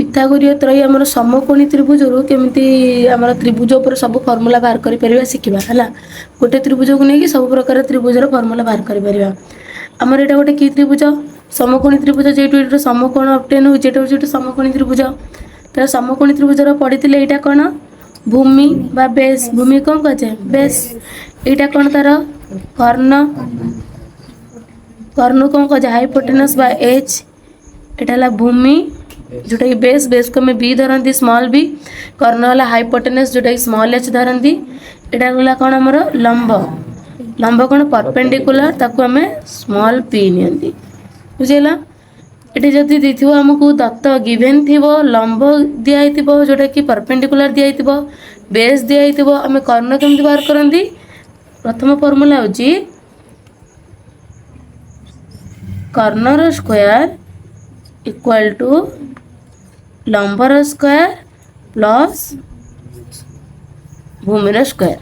ପିଥାଗୋରୀୟ ତ୍ରୟୀ ଆମର ସମकोणी त्रिभुजରୁ କେମିତି ଆମର त्रिभुज ଉପରେ ସବୁ ଫର୍ମୁଲା ବାହାର କରିପାରିବା ଶିଖିବା ହେଲା। ଗୋଟେ त्रिभुजକୁ ନେଇକି ସବୁ ପ୍ରକାର त्रिभुଜର ଫର୍ମୁଲା ବାହାର କରିପାରିବା। ଆମର ଏଇଟା ଗୋଟେ କି त्रिभुज समकोणी त्रिभुज जेटू एटा समकोण ऑब्टेन होई जेटा होई समकोणी त्रिभुज। तो समकोणी त्रिभुजर पढ़िथिले एटा कोन भूमि बा बेस भूमि कोन कहे बेस एटा कोन तार कर्ण कर्ण कोन कहे हाइपोटेनस बा एच एटा ला भूमि जोटा कि बेस बेस को में बी धरती स्मॉल बी कर्ण वाला हाइपोटेनस जोटा कि स्मॉल एच धरती एटा गला कोन हमर लंब लंब कोन परपेंडिकुलर ताको हमें स्मॉल पी नियंती बुझेला। एटी जदि दिथिबो हमकु दत्त गिवन थिबो लंब दिया हिथिबो जोटा कि परपेंडिकुलर दिया हिथिबो बेस दिया हिथिबो हमें कर्ण केमति बाहर करंती प्रथम फार्मूला होची कर्णर स्क्वायर इक्वल टू लंबर स्क्वायर प्लस भूमिर स्क्वायर।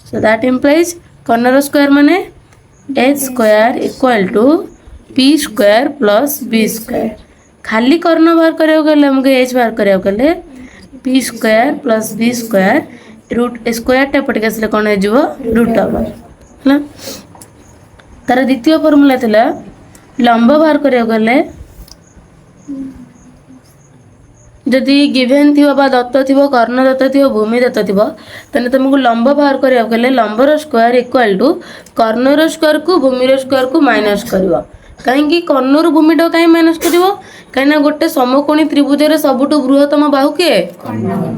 सो दैट इम्प्लाइज कर्णर स्क्वायर माने H square equal to P square plus B square. खाली कर्ण बाहर करिया गले हमको एच बाहर करिया गले P square plus B square root square टा पट के असले कोन हे जीवो रूट ओवर हला। तार द्वितीय फार्मूला थिला लंब बाहर करिया गले जदि गिवन थिबो बा दत्त थिबो कर्ण दत्त थिबो भूमि दत्त थिबो तने तुमको लंब बाहर करिया गले लंबर स्क्वायर इक्वल टू कर्णर स्क्वायर को भूमिर स्क्वायर को माइनस करबो कहीं कर्णर भूमिटा कहीं माइनस करिवो कहीं गोटे समकोणी त्रिभुजर सबुठ बृहत्तम बाहु किए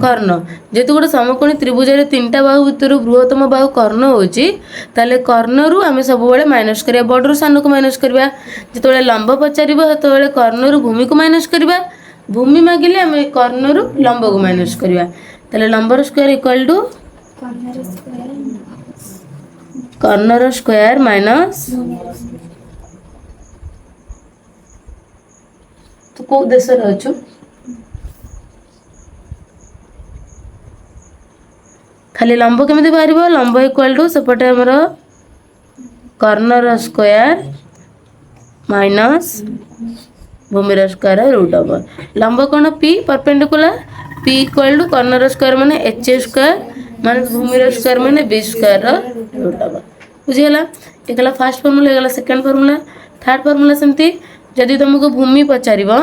कर्ण जेतु गोटे समकोणी त्रिभुजर तीनटा बाहु भितर बृहत्तम बाहु कर्ण होची ताले कर्णरु आमे सब बेले माइनस करिया बडरू सान को माइनस करिया जेतोले लंब पचारिबो सेतोले कर्णरु भूमि को माइनस करिया भूमि मागिले आमे कर्णरु लंब को माइनस करिया ताले लंबर स्क्वायर इक्वल टू कर्णर स्क्वायर माइनस तो को देश रचु खाली लंब केमिति बाहरिबो लंब इक्वल टू सेपटे हमर कर्णर स्क्वायर माइनस भूमिर स्क्वायर रूट ओवर लंब कोन P perpendicular P equal to कर्णर स्क्वायर माने एच स्क्वायर माइनस भूमिर स्क्वायर माने बी स्क्वायर रूट ओवर बुझियला। एकला फर्स्ट फार्मूला एकला सेकंड फार्मूला थर्ड फार्मूला सेमती जदि तुमको भूमि पचारिबो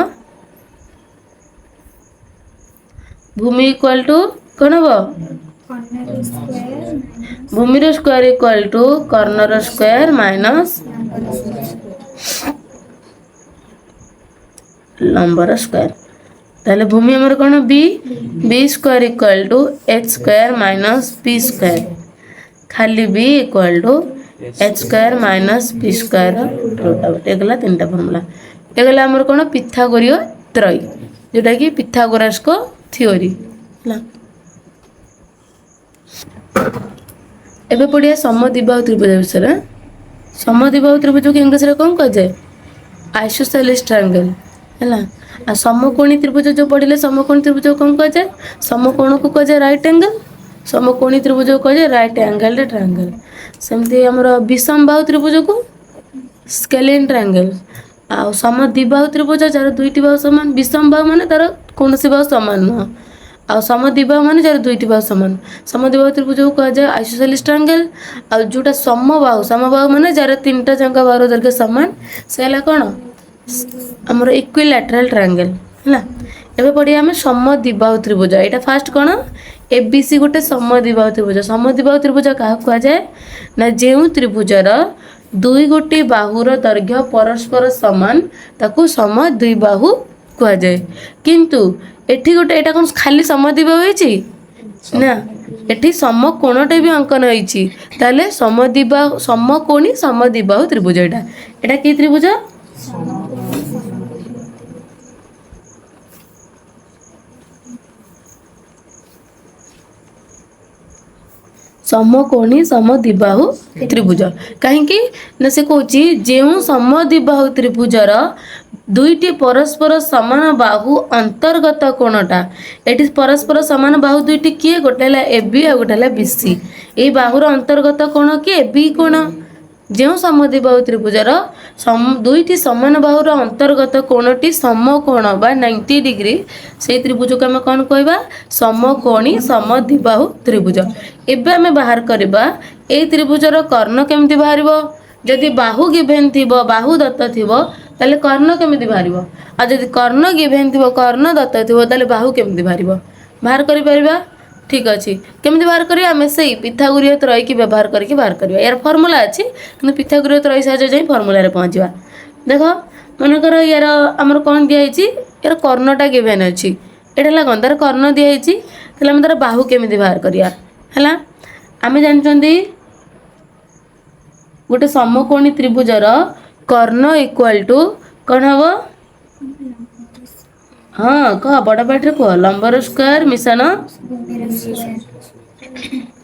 भूमि इक्वल टू कोन हो भूमिर स्क्वायर इक्वल टू कर्णर स्क्वायर माइनस लंबर स्क्वायर ताले भूमि हमर कोन B B square equal to H square minus P square खाली B equal to H square minus P square root over एगला तीनटा फार्मूला एगला हमर कोन पिथागोरीय त्रयी जोटा कि पिथागोरस को थ्योरी हला। एबे पडिया समद्विबाहु त्रिभुज विषय समद्विबाहु त्रिभुज को इंग्लिश रे कोन कह जाय आइसोसेलेस ट्रायंगल हला। आ समकोणी त्रिभुज जो पढ़िले समकोणी त्रिभुज कोन कह जाय समकोण को कह जाय राइट एंगल समकोणी त्रिभुज को कह जाय राइट एंगल ट्रायंगल। सेमती हमर विषम बाहु त्रिभुज को स्केलिन ट्रायंगल आ समद्विबाहु त्रिभुज जार दुईटी बाहु समान विषम बाहु माने तार कोनोसी बाहु समान न आ समद्विबाहु माने जार दुईटी बाहु समान समद्विबाहु त्रिभुज को कह जाय आइसोसेलेस ट्रायंगल आ जोटा समबाहु माने जार तीनटा जंका बाहु दैर्घ्य समान सेला कोन हमर इक्विलैटरल ट्रायंगल हला। एबे पढिया हम समद्विबाहु त्रिभुज एटा फर्स्ट कोन एबीसी गोटे समद्विबाहु त्रिभुज का कह जाय ना जेउ त्रिभुजर दुई गोटी बाहुर दैर्घ्य परस्पर समान ताकू समद्विबाहु कह जाय किंतु एठी गोटे एटा कोन खाली समद्विबाहु होईची ना एठी समकोणटे भी अंकन होईची ताले समद्विबाहु समकोणी समद्विबाहु त्रिभुज एटा की त्रिभुज समकोणी समद्विबाहु त्रिभुज कहीं ना से कहूँ जो समद्विबाहु त्रिभुजर दुईटी परस्पर समान बाहु अंतर्गत कोणटा एटी परस्पर समान बाहु दुईटी किए गोटे ए बी आ गोटे बीसी ये बाहुर अंतर्गत कोण कि ए बी कोण ଯେଉଁ ସମଦ୍ୱିବାହୁ ତ୍ରିଭୁଜର ଦୁଇଟି ସମାନ ବାହୁର ଅନ୍ତର୍ଗତ କୋଣଟି ସମକୋଣ ବା 90 ଡିଗ୍ରୀ ସେଇ ତ୍ରିଭୁଜକୁ ଆମେ କ'ଣ କହିବା ସମକୋଣୀ ସମଦ୍ୱିବାହୁ ତ୍ରିଭୁଜ। ଏବେ ଆମେ ବାହାର କରିବା ଏଇ ତ୍ରିଭୁଜର କର୍ଣ୍ଣ କେମିତି ବାହାରିବ। ଯଦି ବାହୁ ଗିଭେନ୍ ଥିବ ବାହୁ ଦତ୍ତ ଥିବ ତାହେଲେ କର୍ଣ୍ଣ କେମିତି ବାହାରିବ, ଆଉ ଯଦି କର୍ଣ୍ଣ ଗିଭେନ୍ ଥିବ କର୍ଣ୍ଣ ଦତ୍ତ ଥିବ ତାହେଲେ ବାହୁ କେମିତି ବାହାରିବ ବାହାର କରିପାରିବା। ঠিক ଅଛି, କେମିତି ବାହାର କରିବା ଆମେ ସେଇ ପିଥାଗୋରୀୟ ତ୍ରୟୀକି ବ୍ୟବହାର କରିକି ବାହାର କରିବା। ଏହାର ଫର୍ମୁଲା ଅଛି କିନ୍ତୁ ପିଥାଗୋରୀୟ ତ୍ରୟୀ ସାହାଯ୍ୟ ଯାଇ ଫର୍ମୁଲାରେ ପହଞ୍ଚିବା। ଦେଖ ମନେକର ୟାର ଆମର କ'ଣ ଦିଆହେଇଛି, ୟାର କର୍ଣ୍ଣଟା ଗିଭେନ୍ ଅଛି, ଏଇଟା ହେଲା କ'ଣ ତାର କର୍ଣ୍ଣ ଦିଆହେଇଛି, ତାହେଲେ ଆମେ ତାର ବାହୁ କେମିତି ବାହାର କରିବା ହେଲା। ଆମେ ଜାଣିଛନ୍ତି ଗୋଟେ ସମକୋଣୀ ତ୍ରିଭୁଜର କର୍ଣ୍ଣ ଇକ୍ୱାଲ୍ ଟୁ କ'ଣ ହେବ, ହଁ କହ ବଡ଼ ପାଟିରେ କୁହ, ଲମ୍ବର ସ୍କୋୟାର ମିଶାଣ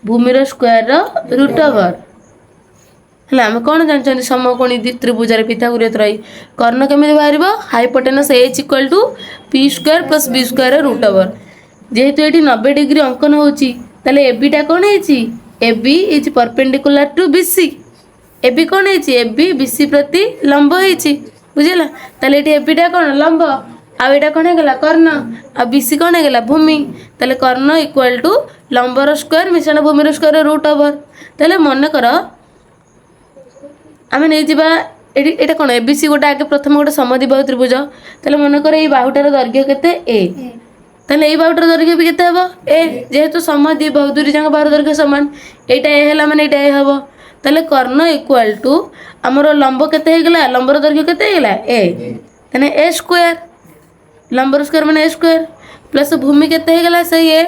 ଭୂମିର ସ୍କୋୟାରର ରୁଟ୍ ଓଭର ହେଲା। ଆମେ କ'ଣ ଜାଣିଛନ୍ତି ସମକୋଣୀ ତ୍ରିଭୁଜରେ ପିଥାଗୋରୀୟ ତ୍ରୟୀ କର୍ଣ୍ଣ କେମିତି ବାହାରିବ, hypotenuse H equal to P square plus B ସ୍କୋୟାରର ରୁଟ୍ ଓଭର। ଯେହେତୁ ଏଠି 90 ଡିଗ୍ରୀ ଅଙ୍କନ ହେଉଛି ତାହେଲେ ଏବିଟା କ'ଣ ହେଇଛି, AB is perpendicular to BC. AB କ'ଣ ହେଇଛି, এবি ବିସି ପ୍ରତି ଲମ୍ବ ହେଇଛି ବୁଝିଲା। ତାହେଲେ ଏଠି ଏବିଟା କ'ଣ ଲମ୍ବ ଆଉ ଏଇଟା କ'ଣ ହେଇଗଲା କର୍ଣ୍ଣ ଆଉ ବିସି କ'ଣ ହେଇଗଲା ଭୂମି। ତାହେଲେ କର୍ଣ୍ଣ ଇକ୍ୱାଲ୍ ଟୁ ଲମ୍ବର ସ୍କୋୟାର ମିଶାଣ ଭୂମିର ସ୍କୋୟାର ରୁଟ୍ ଓଭର। ତାହେଲେ ମନେକର ଆମେ ନେଇଯିବା ଏଠି ଏଇଟା କ'ଣ ଏବିସି ଗୋଟେ ଆଗେ ପ୍ରଥମେ ଗୋଟେ ସମଦ୍ୱିବାହୁ ତ୍ରିଭୁଜ। ତାହେଲେ ମନେକର ଏଇ ବାହୁଟାର ଦୈର୍ଘ୍ୟ କେତେ ଏ, ତାହେଲେ ଏଇ ବାହୁଟାର ଦୈର୍ଘ୍ୟ ବି କେତେ ହେବ ଏ, ଯେହେତୁ ସମଦ୍ୱିବାହୁ ଦୁଇଟି ଯାକ ବାହୁର ଦୈର୍ଘ୍ୟ ସମାନ ଏଇଟା ଏ ହେଲା ମାନେ ଏଇଟା ଏ ହେବ। ତାହେଲେ କର୍ଣ୍ଣ ଇକ୍ୱାଲ୍ ଟୁ ଆମର ଲମ୍ବ କେତେ ହେଇଗଲା, ଲମ୍ବର ଦୈର୍ଘ୍ୟ କେତେ ହେଇଗଲା ଏ, ତାହେଲେ ଏ ସ୍କୋୟାର ଲମ୍ବର ସ୍କୋୟାର ମାନେ ଏ ସ୍କୋୟାର ପ୍ଲସ୍ ଭୂମି କେତେ ହେଇଗଲା ସେଇ ଏ,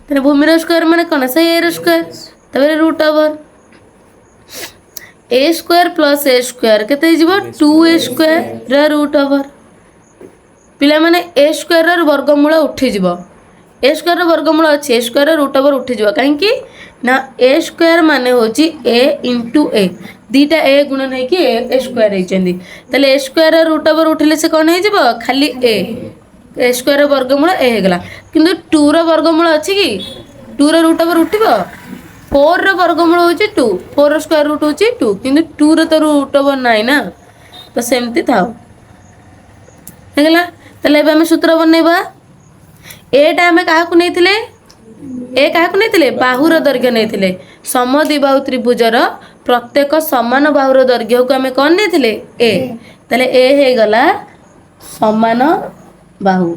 ତାହେଲେ ଭୂମିର ସ୍କୋୟାର ମାନେ କ'ଣ ସେଇ ଏର ସ୍କୋୟାର ତାପରେ root over. A square plus A square केते हो जिवो 2a स्क्वायर रा रूट ओवर। पिला माने ए स्क्वायर रा वर्गमूल उठी जिवो, ए स्क्वायर रा वर्गमूल अछि ए स्क्वायर रा रूट ओवर उठी जिवो काहे कि ना ए स्क्वायर माने होची a इंटू ए दीटा ए गुणन है कि ए स्क्वायर है चंदी। ताले ए स्क्वायर रा रूट ओवर उठिले से कोन है जिवो खाली ए स्क्वायर रा वर्गमूल ए हेगला किंतु 2 रा वर्गमूल अछि कि 2 रा रूट ओवर उठिबो 4 रा वर्गमूल होची 2 4 रा स्क्वायर रूट होची 2 किंतु 2 रा तो रूट ओवर नाही ना तो सेमती थाओ हेगला। ताले एबे हम सूत्र बनेबा एटा हम काहा को नेथिले ए काहा को नेथिले बाहुर दैर्घ्य नेथिले समद्विबाहु त्रिभुजर प्रत्येक समान बाहुर दैर्घ्य को हम कोन नेथिले ए। ताले ए हे गला समान बाहु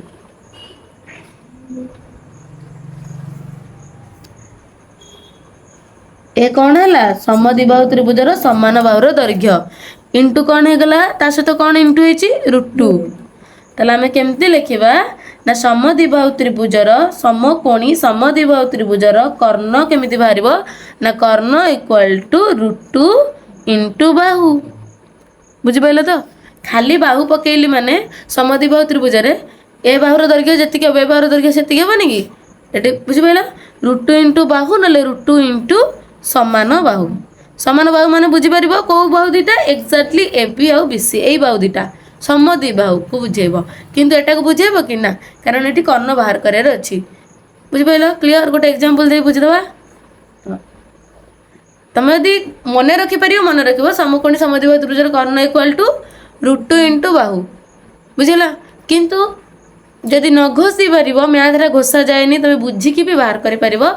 ए कौन है समद्विबाहु त्रिभुजर समान बाहुर दैर्घ्य इंटू कौन है गला ता सहित कौन इंटू होची √2। ताले हमें केमती लिखिबा ना समद्विबाहु त्रिभुजर समकोणी समद्विबाहु त्रिभुजर कर्ण केमिति बाहरिबो ना कर्ण इक्वल टू √2 इंटू बाहु। बुझि पाइलो तो खाली बाहु पकेइली माने समद्विबाहु त्रिभुजरे ए बाहुर दैर्घ्य जति के बे बाहुर दैर्घ्य सेति के बने कि एटी बुझि पाइलो √2 इंटू बाहु नले √2 इंटू समान बाहु माने बुझी पारिबो को बाहु दीटा एक्जेक्टली एबी आउ बीसी एई बाहु दीटा समद्विबाहु को बुझेबो किंतु एटा को बुझेबो कि ना कारण एटी कर्ण बाहर करियर अछि। बुझी पाइलो क्लियर गोटे एग्जांपल दे बुझी दवा तमे यदि मने रखि परियो मने रखिबो समकोणी समद्विबाहु त्रिभुजर कर्ण इक्वल टू √2 इंटू बाहु बुझिला किंतु जदि न घोषी पारिबो मैथ रे घोषा जायनी तमे बुझी कि भी बाहर करि पारिबो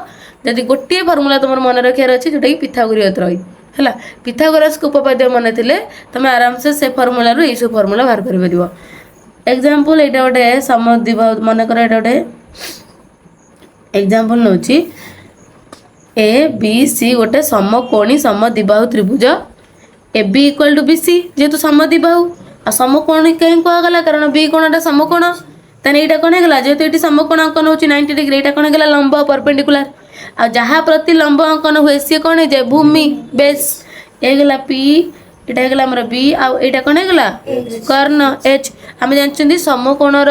जदि गोटे फर्मुला तुम मन रखार अच्छे जोटा कि पिथागोरीय त्रयी है पिथागोरस उपपाद्य मन थे तुम आराम से फर्मुला रू सब फर्मुला बाहर कर एग्जांपल एटा गोटे समद्विबाहु मनकर एटा गोटे example now A B C गोटे समकोणी समद्विबाहु त्रिभुज A B equal to B C जेहेतु समद्विबाहु आ समकोणी कहीं कहगला कारण बी कोणटा समकोण ताने एटा कोन हेगला जेहेतु एटी समकोण अंकन होची 90 डिग्री एटा कोन हेगला लंब परपेंडिकुलर आ जहाँ प्रति लंब अंकन हुए सी कौन है भूमि बेस एगला पी एटा हेगला हमर बी आ एटा कोन हेगला कर्ण एच हम जानछंदी समकोणर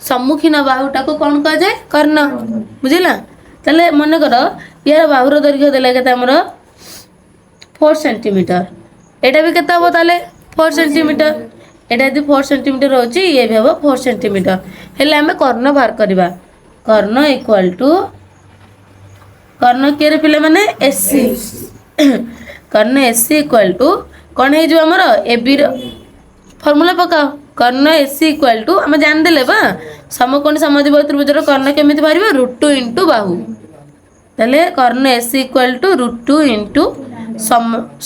सम्मुखीन बाहुटा को कौन कह जाए कर्ण बुझिला। तले मन कर यार बाहुर दैर्घ्य देला केते हमर 4 सेंटीमीटर एटा भी केते हो ताले 4 सेंटीमीटर एटा यदि 4 सेंटीमीटर होची ये भी हो 4 सेंटीमीटर हेले हमें कर्ण बाहर करबा कर्ण इक्वल टू कर्ण के पिले माने एससी कर्ण एससी इक्वल टू कौन है आमर ए बी फर्मूला पकाओ कर्ण एसी इक्वाल टू आम जानदे बा समकोणी समद्विबाहु त्रिभुजर कर्ण केमिति बाहर √2 इंटू बाहु ताले कर्ण एसी इक्वाल टू √2 इंटू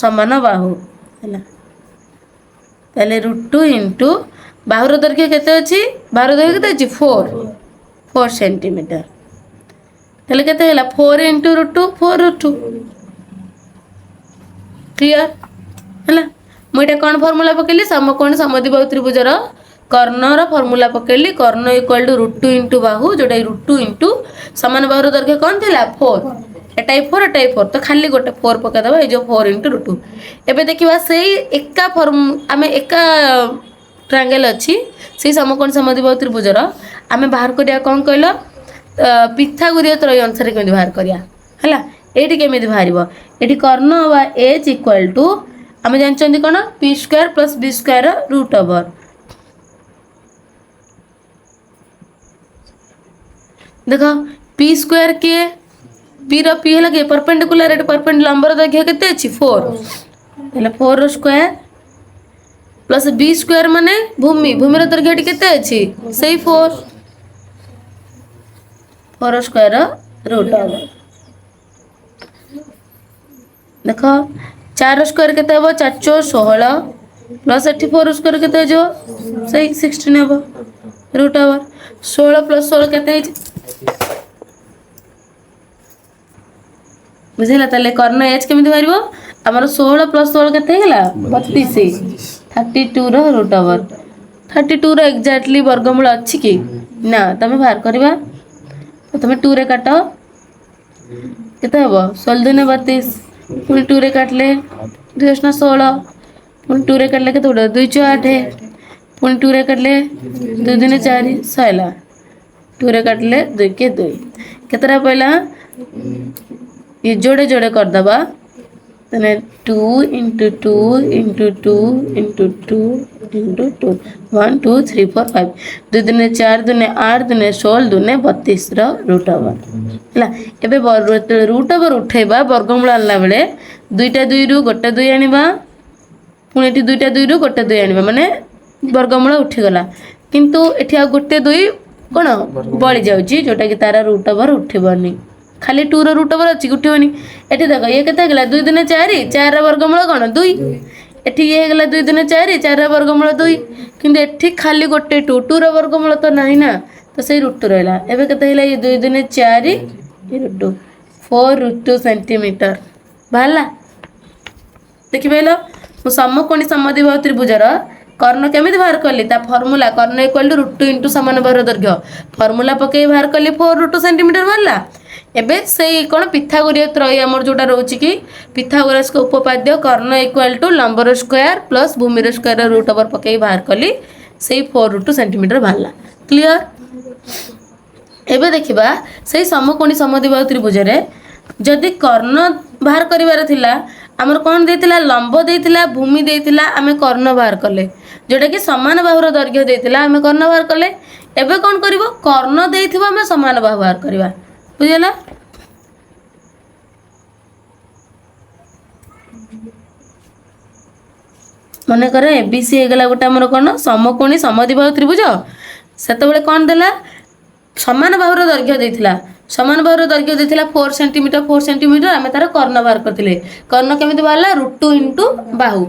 समान बाहु है ताले √2 इंटू बाहुर दैर्घ्य केते अछि बाहुर दैर्घ्य केते अछि 4 सेंटीमीटर ताले केते हैला 4 इंटू √2 4 √2 क्लियर है मुझे कौन फर्मूला पकेली समकोण समद्विबाहु त्रिभुजर कर्णर फर्मूला पकेली कर्ण इक्वाल टू √2 इंटू बाहु जोटा √2 इंटू समान बाहुर दैर्घ्य कौन थिला 4 एटाई 4 तो खाली गोटे 4 पकेदबा ए जो 4 इंटू √2 एबे देखिबा सेही एका आमे एका ट्रायंगल अछि सेही समकोण समद्विबाहु त्रिभुजर आमे बाहर करिया कौन कहलो पिथागोरीय त्रय अनुसार केमि बाहर करिया हला एठी केमि बाहरिबो एठी कर्ण बा h इक्वल टू आमे जानचंदी कोन p square plus b square root over देखो p स्क्वायर के p रो p हला के परपेंडिकुलर एट परपेंडिकुलर लंबर दैर्घ्य केते अछि 4 हला 4 रो स्क्वायर प्लस b स्क्वायर माने भूमि भूमि रो दैर्घ्य केते अछि सेही 4 स्क्वायर रूट ओवर देखो 4 स्क्वायर केते हो 4 चौ 16 प्लस 4 स्क्वायर केते जो सही 16 हो रूट ओवर 16 प्लस 16 केते बुझिला ताले कर्ण h केमिति बारिबो हमर 16 प्लस 16 केते हैला 32 32 रो रूट ओवर 32 रो एग्जैक्टली वर्गमूल अछि कि ना तमे बाहर करबा तमे 2 रे काटो केते हबो 16 दुने 32 पुनी 2 रे काटले 2 16 पुनी 2 रे काटले केते उडो 2 6 8 पुनी 2 रे काटले 2 दुने 4 सैला 2 रे काटले 2 के 2 केतरा पहला ये जोड़े जोड़े कर दबा तने 2 इंटू 2 इंटू 2 इंटू 2 इंटू 2 1 2 3 4 5 2 दुने 4 दुने 8 दुने 16 दुने 32 रो रूट ओवर हला एबे रूट ओवर उठेबा वर्गमूल आनला बेले दुईटा 2 रु गोटे 2 आनिबा पुणी एठी दुईटा 2 रु गोटे 2 आनिबा माने वर्गमूल उठी गला किंतु एठी आ गोटे 2 कोन बळी जाउची जोटा कि तारा रूट ओवर उठिबनी खाली 2 रो रूट ओवर अछि उठिबनी एठी देखो ये केते गेला 2 दुने 4 4 रो वर्गमूल कोन 2 एठी ये गेला 2 दुने 4 4 रो वर्गमूल 2 किंतु एठी खाली गोटे 2 2 रो वर्गमूल तो नाही ना तो सही रूट रहला एबे केते हैला ये 2 दुने 4 ये रूट 4 सेंटीमीटर भाला देखि बेलो मु समकोणी समद्विबाहु त्रिभुजर कर्ण केमिति बाहर करली ता फार्मूला कर्ण इक्वल टू √2 इंटू समान बाहुर दैर्घ्य फार्मूला पके बाहर करली 4 सेंटीमीटर बाहरला एबे सेही कोन पिथागोरीय त्रय हमर जोटा रहउची कि पिथागोरस के उपपाद्य कर्ण इक्वल टू लंबर स्क्वायर प्लस भूमि स्क्वायर रूट ओवर पके बाहर करली सेही 4 सेंटीमीटर बाहरला क्लियर एबे देखिबा सेही समकोणी समद्विबाहु त्रिभुज रे जदि कर्ण बाहर करिवार थिला हमर कोन देतिला लंब देतिला भूमि देतिला हमें कर्ण बाहर करले जोटा कि समान बाहुर दैर्घ्य देतिला हमें कर्ण बाहर करले एबे कोन करिवो कर्ण देथिबो हमें समान बाहु बाहर करबा बुझला मने करे एबीसी हेगला गोटा हमर कोन समकोणी समद्विबाहु त्रिभुज सेते बेले कोन देला समान बाहुर दैर्घ्य देथिला समान बाहुर दैर्घ्य देथिला 4 सेंटीमीटर हमें तार कर्ण बाहर करथिले कर्ण केमिति बाहरला √2 इंटू बाहु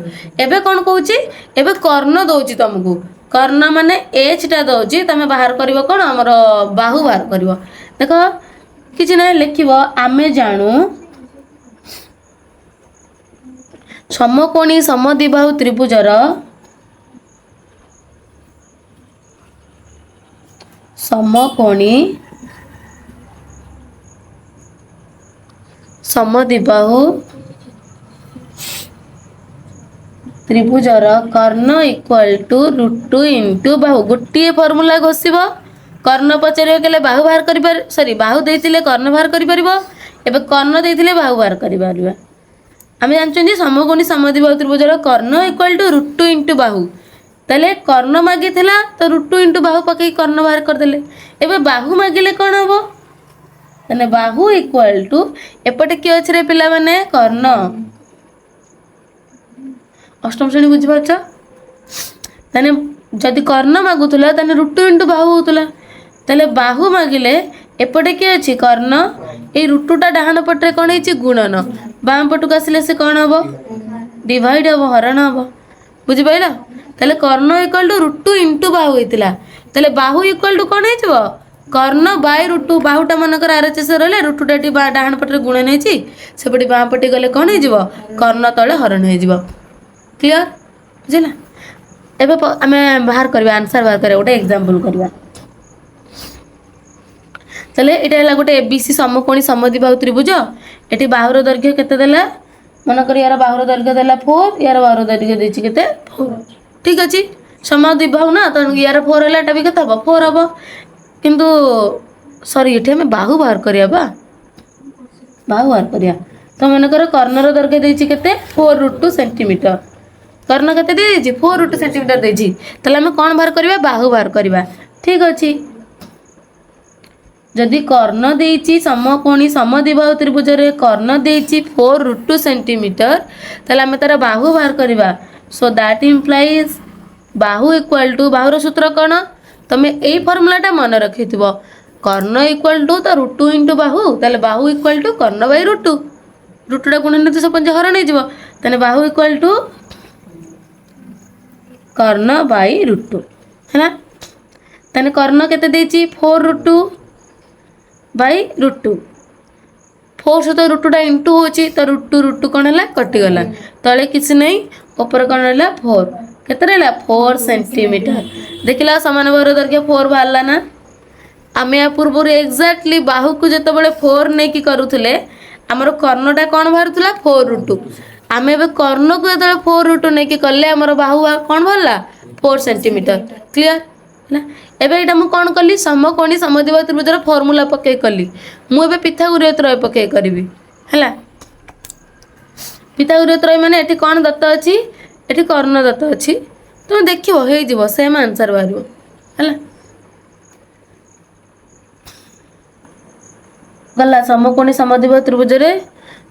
एबे कोन कहूची एबे कर्ण दोची तुमको कर्ण माने h टा दोची तमे बाहर करिवो कोन हमर बाहु बाहर करिवो देखो किछि नै लिखिबो आमे जानू समकोणी समद्विबाहु त्रिभुजर समकोणी समद्विबाहु त्रिभुजर कर्ण इक्वल टू √2 इंटू बाहु गोटे फॉर्मूला घोषिबो कर्ण पचारे गेले बाहु बाहर करि पार सॉरी बाहु देतिले कर्ण बाहर करि परिबो एबे कर्ण देतिले बाहु बाहर करि पारबा आमे जानचंदी समकोणी समद्विबाहु त्रिभुजर कर्ण इक्वल टू √2 इंटू बाहु तले कर्ण मागिथिला तो √2 इंटू बाहु पकई कर्ण बाहर कर देले एबे बाहु मागिले कोन हबो तने बाहु इक्वल टू एपटे कि अछि रे पिला माने कर्ण अष्टम श्रेणी बुझिपारछ ताने जदि कर्ण मागुला ताने √2 × बाहु होतला ताले बाहु मागिले एपटे किए अछि कर्ण ए √2टा डाहाण पटे कोन हेछि गुणन बाम पटक आसिले से कोन हबो डिवाइड हबो हरण हबो बुझि पाइला ताले कर्ण इक्वल टू √2 × बाहु हेतिला ताले बाहु इक्वल टू कोन हेजिबो कर्ण बाय √2 बाहुटा मनकर आरएचएस रहले √2टा टी डाहाण पटे गुणन हेछि सेपटी बाम पटे गले कोन हेजिबो कर्ण तळे हरण हेजिबो क्लियर बुझिला एबे आमे बाहर करबा आंसर बाहर करे गोटे एग्जांपल करबा चले एटा हला गोटे एबीसी समकोणी समद्विबाहु त्रिभुज एटी बाहुर दैर्घ्य केते देला मन कर यार बाहुर दैर्घ्य देला 4 यार बाहुर दैर्घ्य देछि केते 4 ठीक अछि समद्विबाहु ना त यार 4 हला एटा भी केते हबो 4 हबो किंतु सॉरी एठी हमें बाहु बाहर करिया बा बाहु बाहर करिया तो मन कर कर्णर दैर्घ्य देछि केते 4√2 सेंटीमीटर कर्ण केते देछि 4√2 सेंटीमीटर देछि तले हम कोन बाहर करबा बाहु बाहर करबा ठीक अछि जदि कर्ण देछि समकोणी समद्विबाहु त्रिभुज रे कर्ण देछि 4√2 सेंटीमीटर तले हम तार बाहु बाहर करबा so that implies Bahu equal to बाहुर सूत्र कोन तमे एई फार्मूलाटा मन रखिथिबो कर्ण इक्वल टू त √2 × बाहु तले बाहु इक्वल टू कर्ण बाय √2 √2टा गुणन तो सब हरण हे जिवो तने बाहु इक्वल टू कर्ण बाय √2 हैना तने कर्ण केते देछि 4√2 बाय √2 4 सहित √2टा इंटू होछि त √2 कोन हला कटि गला तळे किछि नै ऊपर कोन हला 4 केते रहला 4 सेंटीमीटर देखिला समान बाहुर दैर्घ्य 4 बाहरला ना आमे या पूर्व एक्जाक्टली बाहु को जते बळे 4 नै की करूथले हमर कर्णटा कोन बाहरथला 4√2 आमे बे कर्ण को जते 4√2 नै की करले हमर बाहु कोन भरला 4 सेंटीमीटर क्लियर ना एबे एटा मु कोन करली समकोणी समद्विबाहु त्रिभुजर फार्मूला पके करली मु एबे पिथागोरीय त्रय पके करबी हला पिथागोरीय त्रय माने एठी कोन दत्त अछि एठी कर्ण दत्त अछि तुम देखिबो हे जिवो सेम आंसर बारिबो हला गला समकोणी समद्विबाहु त्रिभुज रे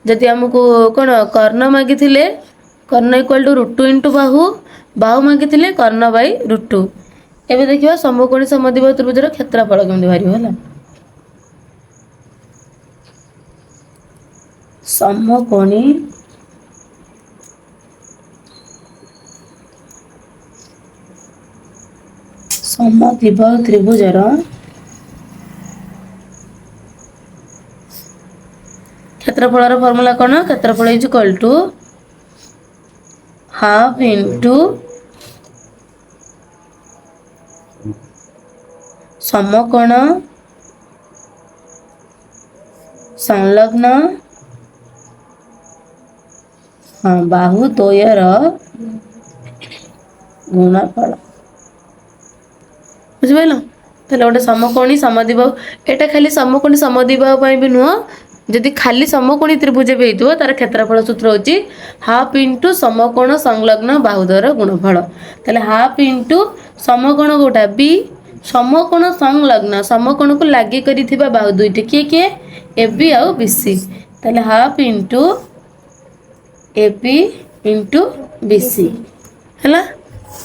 जदि हमको कोन कर्ण मागिथिले कर्ण equal to √2 × Bahu Bahu मागिथिले Karna by √2 एबे देखिबा समकोणी समद्विबाहु त्रिभुजर क्षेत्रफल केमि बारिबो हला समकोणी समद्विबाहु त्रिभुजर क्षेत्रफलर फार्मूला कोन क्षेत्रफल is equal to half into समकोण संलग्न हाँ बाहु द्वयर गुणफल बुझिपाइल ताले गोटे समकोणी समद्विबाहु एटा खाली समकोणी समद्विबाहु पई भी नुह जदि खाली समकोणी त्रिभुज भी हेतु तार क्षेत्रफल सूत्र होची हाफ इनटू समकोण संलग्न बाहुद्वयर गुणफल ताले हाफ इनटू समकोण गोटा बी समकोण संलग्न समकोण को लागि करी थिबा बाहु दुईटी के एबी आ बीसी ताले half into AB into BC हला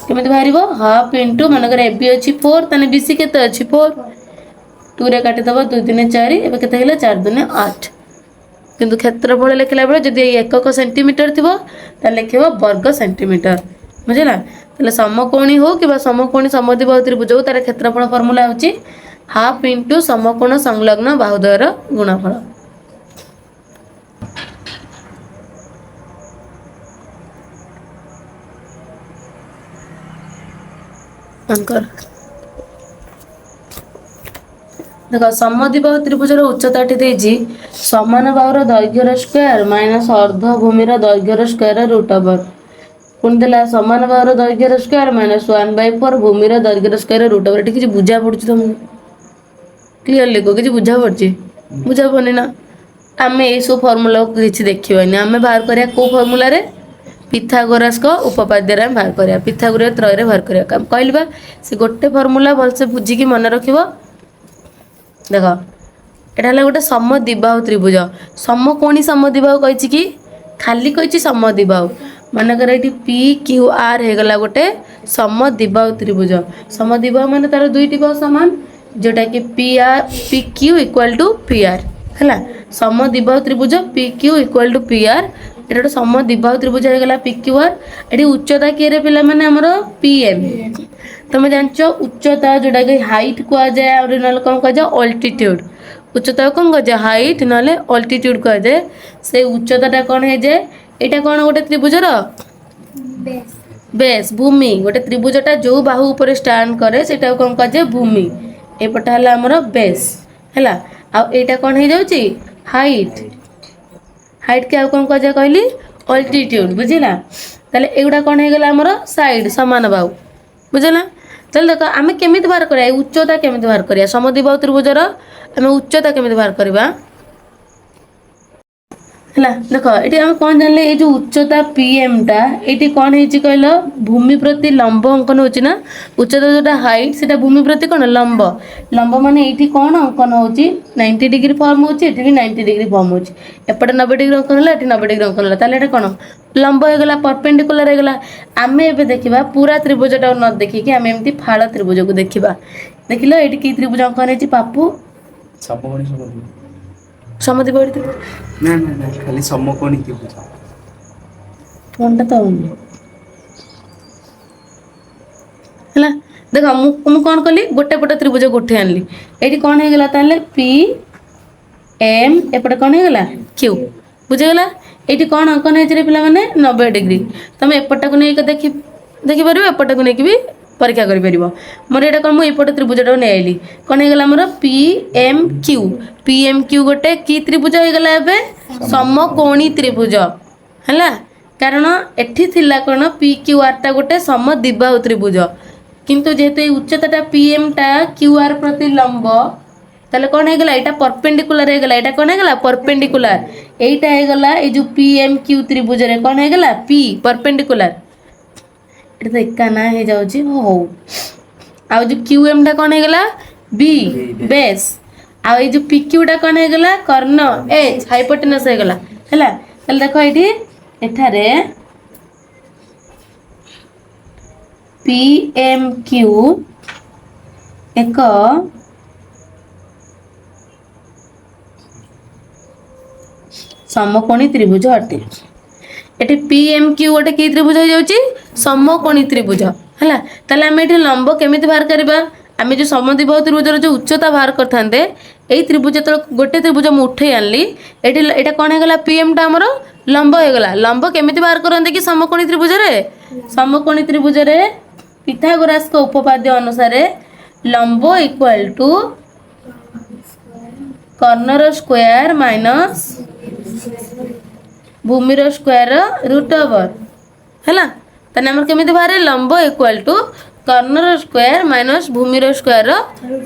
केमिति बाहरिबो हाफ इनटू मनकर एबी अछि 4 तने बीसी केते अछि 4 2 रे काटि दबो 2 3 4 एबे केते हेला 4 2 8 किंतु क्षेत्रफल लिखला बेले जदि एकक सेंटीमीटर थिबो त लिखिबो वर्ग सेंटीमीटर बुझिला तले समकोणी हो किबा समकोणी समद्विबाहु त्रिभुज हो तार क्षेत्रफल फार्मूला होची हाफ इनटू समकोण संलग्न बाहुद्वयर गुणफल अंकर देखो समद्विबाहु त्रिभुजर उच्चता देजी समान बाहुर दैर्घ्यर स्क्वायर माइनस अर्ध भूमिर दैर्घ्यर स्क्वायर रूट ओवर पुणी देला समान बाहुर दैर्घ्यर स्क्वायर माइनस 1/4 भूमिर दैर्घ्यर स्क्वायर रूट ओवर किसी बुझा पड़छ तुम क्लियर लिखो किसी बुझा पड़छ बुझा पड़नी ना आम ये सब फर्मूला किसी देखनी आम बाहर करिया को फर्मूला रे पिथागोरस को उपपाद्य रे बाहर करिया पिथागोरीय त्रय रे बाहर करिया कहलिबा से गोटे फर्मूला भलसे बुझिकी मन रखिबो देख एटा हला गोटे समद्विबाहु त्रिभुज समकोणी समद्विबाहु कहिछि कि खाली कहिछि समद्विबाहु मनकर ये पी क्यू आर हो गला गोटे समद्विबाहु त्रिभुज। समद्विबाहु माने तार दुईटी बाहु समान जोटा कि P Q equal to P R है। समद्विबाहु त्रिभुज P Q equal to P R ये गोटे समद्विबाहु त्रिभुज हो गला पी क्यू आर। ये उच्चता किए पिला माने हमर पी एम। तुम जानच उच्चता जोटा कि हाइट कह जाए और ना कौन कह जाए अल्टीट्यूड। उच्चता कौन कह जाए हाइट ना अल्टीट्यूड कह जाए। से उच्चता कौन है जाए एटा कौन गोटे त्रिभुजर बेस भूमि। गोटे त्रिभुजटा जो बाहु ऊपर स्टैंड करे सेटा कौन कह जाए भूमि। एपटा है हमर बेस है। आटा कौन हो जाउची हाइट। हाइट के आउ कौन कह जाए कहली अल्टीट्यूड बुझिला। ताले एगुडा कौन हो गला हमर साइड समान बाहु बुझला। चल देख आम केमी बाहर करिया उच्चता केमी बाहर करिया समद्विबाहु त्रिभुजर आम उच्चता केमी बाहर करवा है। देख ये आम कौन जानले ये जो उच्चता पीएम टा ये कौन है कहल भूमि प्रति लंब अंकन होची ना। उच्चता जोटा हाइट से भूमि प्रति कौन लंब। लंब माने ये कौन अंकन होची 90 डिग्री फॉर्म होची ये भी 90 डिग्री फॉर्म होची। एपटे 90 डिग्री अंकन है ये 90 डिग्री अंकन है ताले कौन लंब हो गला परपेंडिकुलर हो गला। आम ए देखा पूरा त्रिभुजटा न देखिकी आम एमती फाड़ त्रिभुज को देखा। देख लो ये कि त्रिभुज अंकन है पापू समद्विबाहु त्रिभुज ना ना ना खाली समकोणी त्रिभुज फोनटा तो है। देख मु कौन कली गोटे पट त्रिभुज गोटे आनली ये कौन हो गला ताले पी एम एपटे कौन हो गला क्यू बुझीगला। ये कौन अंकन है पिला माने 90 डिग्री। तुम एपटा को नहीं देखिपर एपटा को लेकिन भी परीक्षा कर मोर ये कौन मुझे त्रिभुजटा नहीं आईली कौन हो गला मोर पी एम क्यू गोटे कि त्रिभुज हो गला समकोणी त्रिभुज है। कारण एठी थिला कौन पी क्यू आर टा गोटे समद्विबाहु त्रिभुज किंतु जेहेतु उच्चता पी एम टा क्यू आर प्रति लंब ताले कौन हो गला एटा परपेंडिकुलर हो गला। एटा कौन हो गला परपेंडिकुलर एटा हो गला ए जो पी एम क्यू त्रिभुज रे कौन हो गला पी परपेंडिकुलर ये तो एका ना हो जाउची हो। आ जो क्यू एम टा कौन हो गला बी बेस। आ ये जो पी क्यू टा कौन हो गला कर्ण एच हाइपोटेनस हो गला हैला। ताले देखो एठी एठारे पी एम क्यू एक समकोणी त्रिभुज अटे। एटी पी एम क्यू गोटे कि त्रिभुज हो जाउची समकोणी त्रिभुज है। ताले आम ये लंब केमिति बाहर करबा आम जो समद्विबाहु त्रिभुजर जो उच्चता बाहर करते यही त्रिभुज तो गोटे त्रिभुज मुझे उठे आनली ये कौन हो गला पीएम टा हमर लंब हो गला। लंब केमिति बाहर करते कि समकोणी त्रिभुज रे समकोणी त्रिभुज रे पिथागोरास का उपपाद्य अनुसार लंब इक्वल टू कर्णर स्क्वायर माइनस भूमिर स्क्वायर रूट ओवर है। ताने हमर केमिति बाहर लंब इक्वल टू कर्णर स्क्वायर माइनस भूमिर स्क्वायर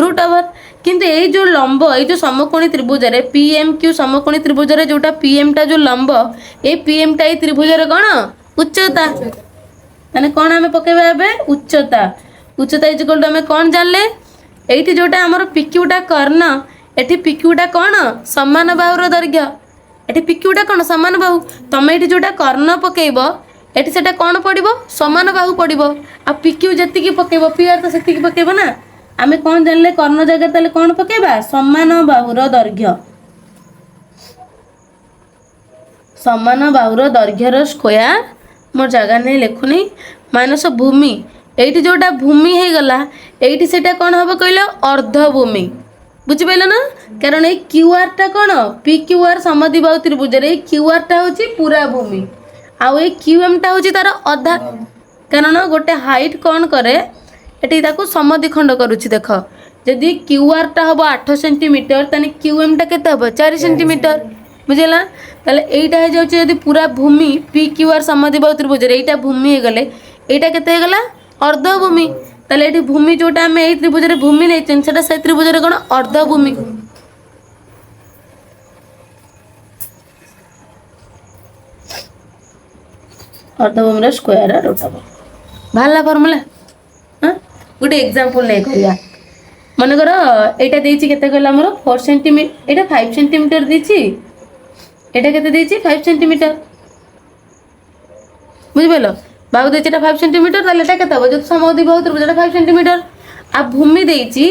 रूट ओवर। किंतु ये जो लंब ये जो समकोणी त्रिभुज रे पीएम क्यू समकोणी त्रिभुज रे जोटा पीएम टा जो लंब ये पीएम टा ये त्रिभुज रे कौन उच्चता माने कौन आमे पकेबा एबे उच्चता। उच्चता इज इक्वल टू आमे कौन जानले एठी जोटा हमर पीक्यू टा कर्ण एठी पीक्यू टा कौन समान बाहुर दैर्घ्य एठी पीक्यू टा कौन समान बाहु। तमे एठी जोटा कर्ण पकेइबो एठी सेटा कौन पड़िबो समान बाहु पड़िबो। आ पीक्यू जति की पकेइबो पी आर तो सेति की पकेइबो ना। आमे कौन जानले कर्ण जगह ताले कौन पकेइबा समान बाहुर दैर्घ्य। समान बाहुर दैर्घ्यर स्क्वायर मोर जगह नहीं लिखुनी माइनस भूमि एठी जोटा भूमि हे गला एठी सेटा कौन हबो कहलो अर्ध भूमि बुझि पाइलो ना। कारण ए क्यू आर टा कौन पी क्यू आर समद्विबाहु त्रिभुज रे क्यू आर टा होची पूरा भूमि आउ ए क्यू एम टा होची तार अधा। कारण गोटे हाइट कौन करे एठी ताको समद्विखंड करूची देख जदि क्यू आर टा हबो 8 सेंटीमीटर ताने क्यू एम टा केते हबो 4 सेंटीमीटर बुझिला। ताले एटा हे जाउची यदि पूरा भूमि पी क्यू आर समद्विबाहु त्रिभुज रे एटा भूमि हे गले एटा केते हे गला अर्ध भूमि। ताले एठी भूमि जोटा हम एई त्रिभुज रे भूमि नै चेन सेटा से त्रिभुज रे कोन अर्ध भूमि। अर्ध भूमि रे स्क्वायर रूट ओवर भाला फार्मूला। हां गुड एग्जांपल नै करिया मन कर एटा देइची केते कहला हमर 4 सेंटीमीटर एटा 5 सेंटीमीटर देइची एटा केते देइची 5 सेंटीमीटर बुझिपाल बाहु देछि 5 सेंटीमीटर ताले एटा केते हो जो समद्विबाहु त्रिभुज 5 सेंटीमीटर आ भूमि देछि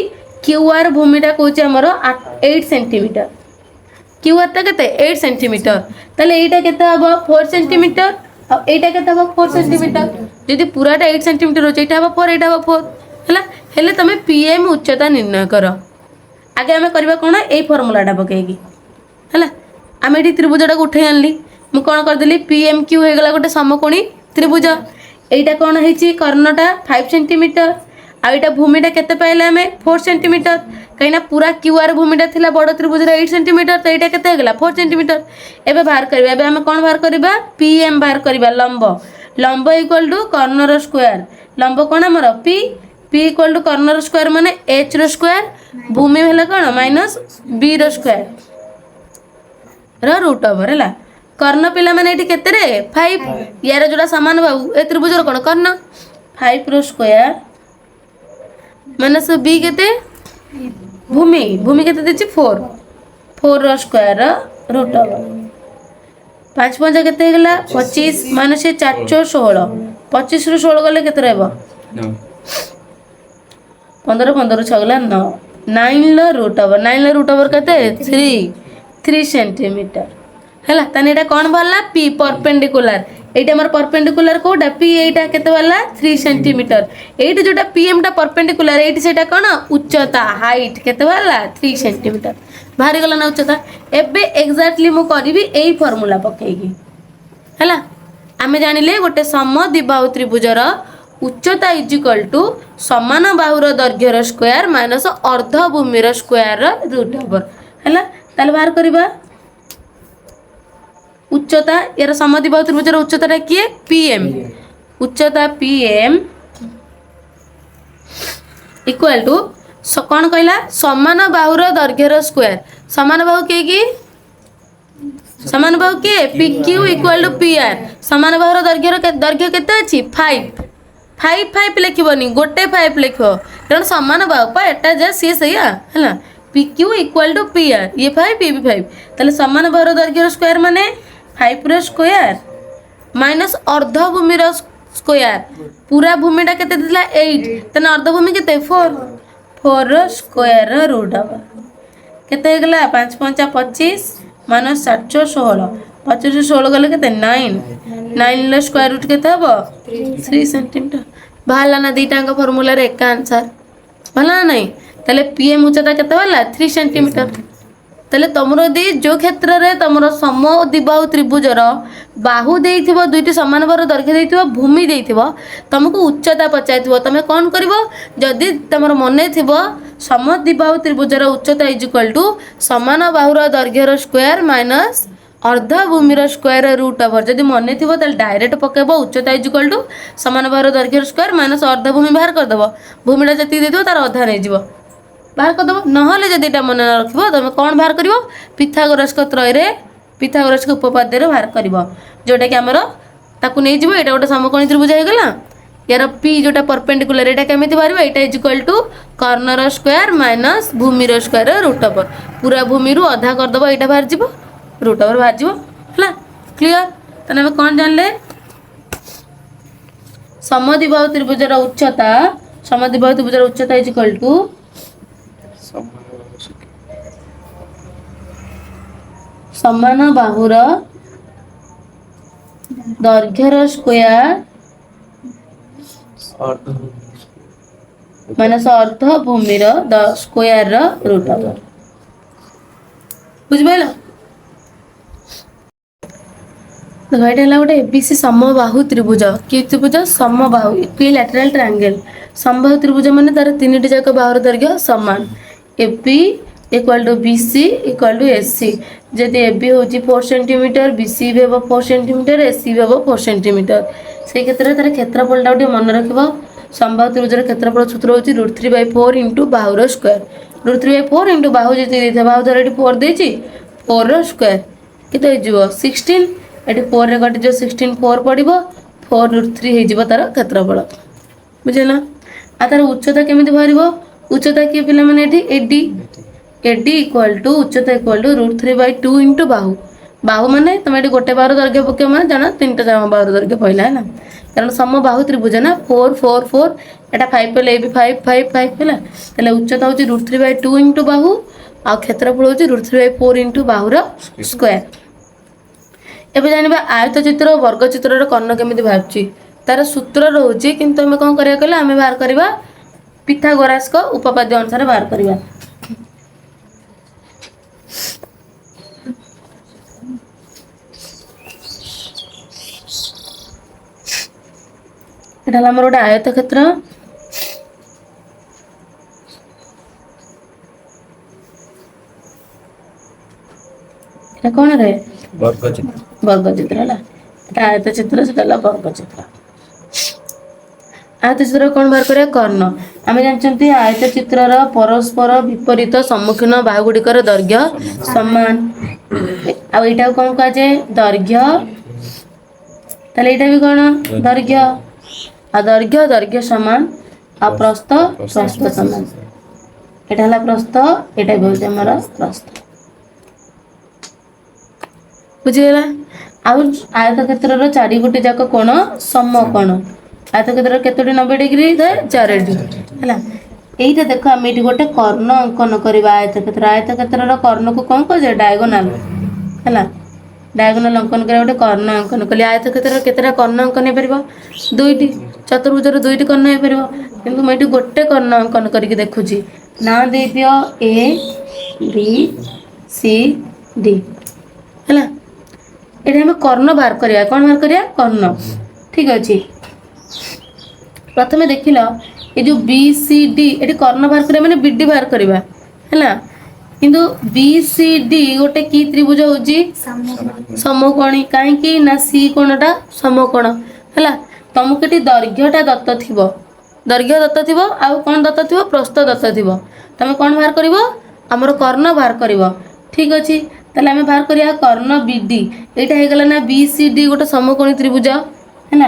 क्यूआर भूमिटा कहूछि हमर 8 सेंटीमीटर क्यूआर टा केते 8 सेंटीमीटर ताले एटा केते हबो 4 सेंटीमीटर आ एटा केते हबो 4 सेंटीमीटर यदि पूराटा 8 सेंटीमीटर हो एटा हबो 4 एटा हबो 4 हला हेले तमे पीएम उच्चता निर्णय करो आगे आमे करबा कोन एई फार्मूलाटा पकेगी हला आमे एठी त्रिभुजटा उठै आनली मु कोन कर देली पीएम क्यू हे गला गोटे समकोणी त्रिभुज एटा कोन हेछि कर्णटा 5 सेंटीमीटर आ एटा भूमिटा केते पाइले आमे 4 सेंटीमीटर कहिना पूरा क्यूआर भूमिटा थिला बड़ त्रिभुज 8 सेंटीमीटर तो एटा केते हेगला 4 सेंटीमीटर एबे बाहर करबा एबे आमे कोन बाहर करबा पीएम बाहर करबा लंब लंब इक्वल टू कर्णर स्क्वायर लंब कोन हमर पी पी इक्वल टू कर्णर स्क्वायर माने एच रो स्क्वायर भूमि हेला कोन माइनस बी रो स्क्वायर रो रूट ओवर हैला कर्ण पिला माने एठी केते रे 5 यार जोडा समान बाबू ए त्रिभुज रो कोन कर्ण 5 रो स्क्वायर माइनस बी केते भूमि भूमि केते देछि 4 4 रो स्क्वायर रूट ओवर 5 5 केते हेगला 25 माइनस 4 16 25 रो 16 गले केते रहबो 15 15 छगला 9 9 लो रूट ओवर 9 लो रूट ओवर केते 3 सेंटीमीटर हैला तने एटा कोन भरला p परपेंडिकुलर एटा हमर परपेंडिकुलर कोडा p एटा केते वाला 3 सेंटीमीटर एटा जोटा pm टा परपेंडिकुलर एटी सेटा कोन उच्चता हाइट केते वाला 3 सेंटीमीटर भारी गला ना उच्चता एबे एग्जैक्टली मु करबी एई फार्मूला पकेगी हैला आमे जानिले गोटे समद्विबाहु त्रिभुजर उच्चता इज इक्वल टू समान बाहुर दैर्घ्यर स्क्वायर माइनस अर्ध भूमिर स्क्वायर रूट ओवर हैला ताले बाहर करबा उच्चता यार समद्विबाहु त्रिभुजर उच्चता किए पीएम उच्चता पीएम इक्वल टू कौन कहला समान बाहुर दैर्घ्यर स्क्वायर समान बाहु के समान बाहु के P Q equal to P R समान बाहुर दैर्घ्य केते अछि 5 5 5 लिखबनी गोटे 5 लिखो कारण समान बाहु पा एटा जे सी सहीया हैला P Q equal to P R ये 5 ये भी 5 ताले समान बाहुर दैर्घ्यर स्क्वायर माने 5 रो स्क्वायर माइनस अर्ध भूमि रो स्क्वायर पूरा भूमिटा केते दिला 8 तने अर्ध भूमि केते 4 4 रो स्क्वायर रूट ओवर केते गला 5 5 25 माइनस 7 16 25 16 गले केते 9 9 लो स्क्वायर रूट केते हबो 3 सेंटीमीटर भाला ना दीटांग फार्मूला रे एक आंसर भला नहीं ताले पीएम उच्चता केते वाला 3 सेंटीमीटर ताले तमरो दी जो क्षेत्र रे तमरो समद्विबाहु त्रिभुजर बाहु देइथिबो दुईटी समान बाहु दैर्घ्य देइथिबो भूमि देइथिबो तुमको उच्चता पचाइथिबो तमे कोन करबो जदी तमरो मने थिबो समद्विबाहु त्रिभुजर उच्चता इज इक्वल टू समान बाहुर दैर्घ्यर स्क्वायर माइनस अर्ध भूमिर स्क्वायर रूट ओवर जदी मने थिबो ताले डायरेक्ट पकेबो उच्चता इज इक्वल टू समान बाहुर दैर्घ्यर स्क्वायर माइनस अर्ध भूमि बाहर कर देबो भूमिटा जति देइथिबो तार अधा नै जिवो बाहर कर दबो नहले जदी एटा मन रखिबो तमे कोन बाहर करिवो पिथागोरस को त्रय रे पिथागोरस को उपपाद्य रे बाहर करिवो जोटा कि हमरो ताकू नै जिवो एटा गोटे समकोणी त्रिभुज हे गेला यार p जोटा परपेंडिकुलर एटा केमिति बाहरिबो एटा इज इक्वल टू कर्णर स्क्वायर माइनस भूमिर स्क्वायर रूट ओवर पूरा भूमि रु आधा कर दबो एटा बाहर जिवो रूट ओवर बाहर जिवो हला क्लियर तने हम कोन जानले समद्विबाहु त्रिभुजर उच्चता इज इक्वल टू समान बाहुर दैर्घ्यर स्क्वायर माइनस अर्ध भूमिर स्क्वायर रूट ओवर बुझिबैला देखो एटा हला गोटे एबीसी समबाहु त्रिभुज कि त्रिभुज समबाहु इक्विलैटरल ट्रायंगल समबाहु त्रिभुज माने तार तीनटी जाक बाहुर दैर्घ्य समान AP equal to BC equal to AC जदि एबी होची 4 सेंटीमीटर बीसी भी 4 सेंटीमीटर एसी भी 4 सेंटीमीटर से क्षेत्र तार क्षेत्रफल टा मन रखिबो समबाहु त्रिभुजर क्षेत्रफल सूत्र होची √3/4 इनटू बाहुर स्क्वायर √3/4 इनटू बाहु जति देथा बाहु धर एटी 4 देची 4 रो स्क्वायर केते जिवो 16 एटी 4 रे कटि जो 16 4 पडिबो 4√3 हे जिवो तार क्षेत्रफल बुझेना आ तार उच्चता केमिति भरिबो उच्चता के पिला माने एटी एडी इक्वल टू उच्चता इक्वल टू √3/2 इनटू बाहु बाहु माने तुम ये गोटे बाहु दैर्घ्य पक मैंने जाना 3टा बाहु दैर्घ्य पहला है कारण समबाहु त्रिभुज ना 4 4 4 एटा 5 पे भी 5 5 5 है ताले उच्चता होची √3/2 इंटू बाहु आ क्षेत्रफल होची √3/4 इंटू बाहुर स्क्वायर। एबे जानिबा आयत चित्र और वर्ग चित्र कर्ण केमिति बाहरची तार सूत्र रहउची किंतु हमें कोन करिया कहले हमें बाहर करबा पिथागोरास को उपपाद्य अनुसार बाहर करबा। एटा हमर गोटे आयत क्षेत्र एटा कोन रे वर्ग चित्र वर्ग चित्र है एटा आयत चित्र से वर्ग चित्र। आयत चित्र कौन बाहर करिया कर्ण आम जानते आयत चित्रर परस्पर विपरीत सम्मुखीन बाहुगुड़िकर दैर्घ्य समान आईटा कौन कह जाए दैर्घ्य ताले एटा भी कौन दैर्घ्य आ दैर्घ्य दैर्घ्य समान आ प्रस्थ प्रस्थ समान एटा हला प्रस्थ एटा भी होचे हमर प्रस्थ बुझिगला। आयत क्षेत्र चारि गोटी जाक कोण समकोण आयत क्षेत्र केतोटी 90 डिग्री 4टी है यहीटा देख आम ये गोटे कर्ण अंकन करवा आयत क्षेत्र कर्ण को कौन कह डायगोनाल है डायगोनाल अंकन कर गोटे कर्ण अंकन कली आयत क्षेत्र केतटा कर्ण अंकन हो पार 2टी चतुर्भुजर 2टी कर्ण हो पार किंतु मुझे गोटे कर्ण अंकन करके देखुची ना दे दियो ए बी सी डी है ये हमें कर्ण बाहर करिया कौन बाहर करिया कर्ण ठीक अच्छे। प्रथमे देख लो ये जो बी सी डी ये कर्ण बाहर करिया माने बीडी बाहर करवा है किंतु बी सी डी गोटे की त्रिभुज होची समकोणी कहीं ना सी कोणटा समकोण है तुमको ये दैर्घ्यटा दत्त थिबो दैर्घ्य दत्त थिबो आ कौन दत्त थिबो प्रस्थ दत्त थिबो तमे कौन बाहर करिवो हमर कर्ण बाहर करिवो ठीक अच्छे। ताले हमें बाहर करिया कर्ण बीडी एटा हे गला ना बी सी डी गोटे समकोणी त्रिभुज है ना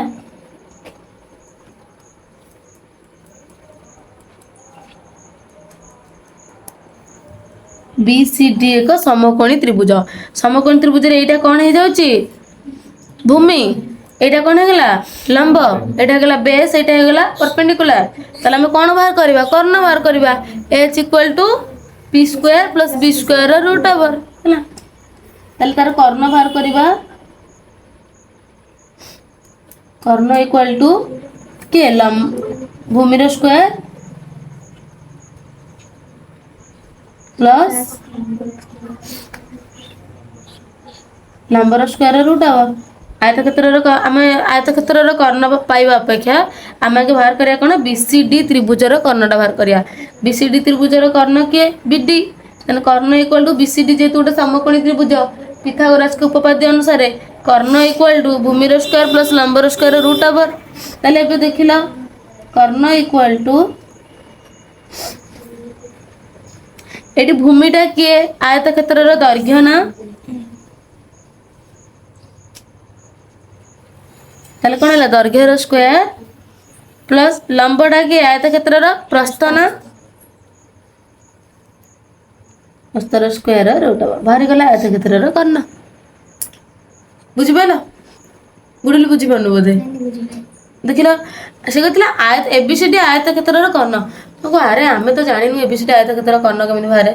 बी सी डी एक समकोणी त्रिभुज समकोणी त्रिभुज रे एटा कोन हे जाउची भूमि एटा कोन हे गला लंब एटा हे गला बेस एटा हे गला परपेंडिकुलर ताले हमें कोन बाहर करबा कर्ण बाहर करबा h = p² + b² root over है ताले तार कर्ण बाहर करबा कर्ण इक्वल टू के भूमिर स्क्वायर प्लस लंबर स्क्वायर रूट ओवर आयत क्षेत्र कर्ण पाइबा अपेक्षा आम आगे बाहर करिया कौन बीसीडी त्रिभुजर कर्णटा बाहर करिया बीसीडी त्रिभुजर कर्ण किए बीडी कर्ण इक्वल टू बीसीडी जेहेतु गोटे समकोणी त्रिभुज पिथागोरास के उपपाद्य अनुसार कर्ण इक्वल टू भूमिर स्क्वायर प्लस लंबर स्क्वायर रूट ओवर ताले एबे देखिला कर्ण इक्वल टू एटी भूमिटा किए आयत क्षेत्र दैर्घ्य ना ताले कौन है दैर्घ्यर स्क्वायर प्लस लंबटा किए आयत क्षेत्र प्रस्थ ना प्रस्थर स्क्वायर रूट ओवर बाहरी गला आयत क्षेत्र कर्ण बुझिपाल गुडली बुझिपार बोधे देख से कहला आयत एबीसीडी आयत क्षेत्र कर्ण अरे आम तो जानू एबीसीडी आयत क्षेत्र कर्ण कमी बाहर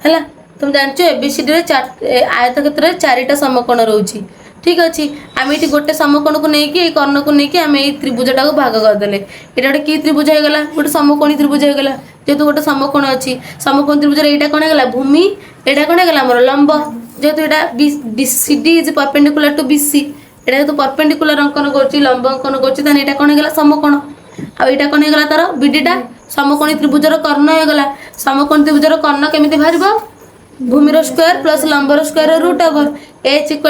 है तुम जान एबीसीडी आयत क्षेत्र 4टा समकोण रोची ठीक अच्छे आम ये गोटे समकोण को लेकिन कर्ण को लेकिन आम ये त्रिभुजटा को भाग करदे ये गोटे कि त्रिभुज होगा गोटे समकोणी त्रिभुज होगा जेहेतु गोटे समकोण अच्छी समकोण त्रिभुज एटा कौन है भूमि एटा कौन है आम लंब जेहेतु यहाँ C D is perpendicular to BC एटा जेहेतु परपेंडिकुलर अंकन कर लंब अंकन कर कौन है समकोण आईटा कौन है तार बीडीटा समकोणी त्रिभुजर कर्ण होगा समकोणी त्रिभुजर कर्ण केमी बाहर भूमिर स्क्वायर प्लस लंबर square root over h =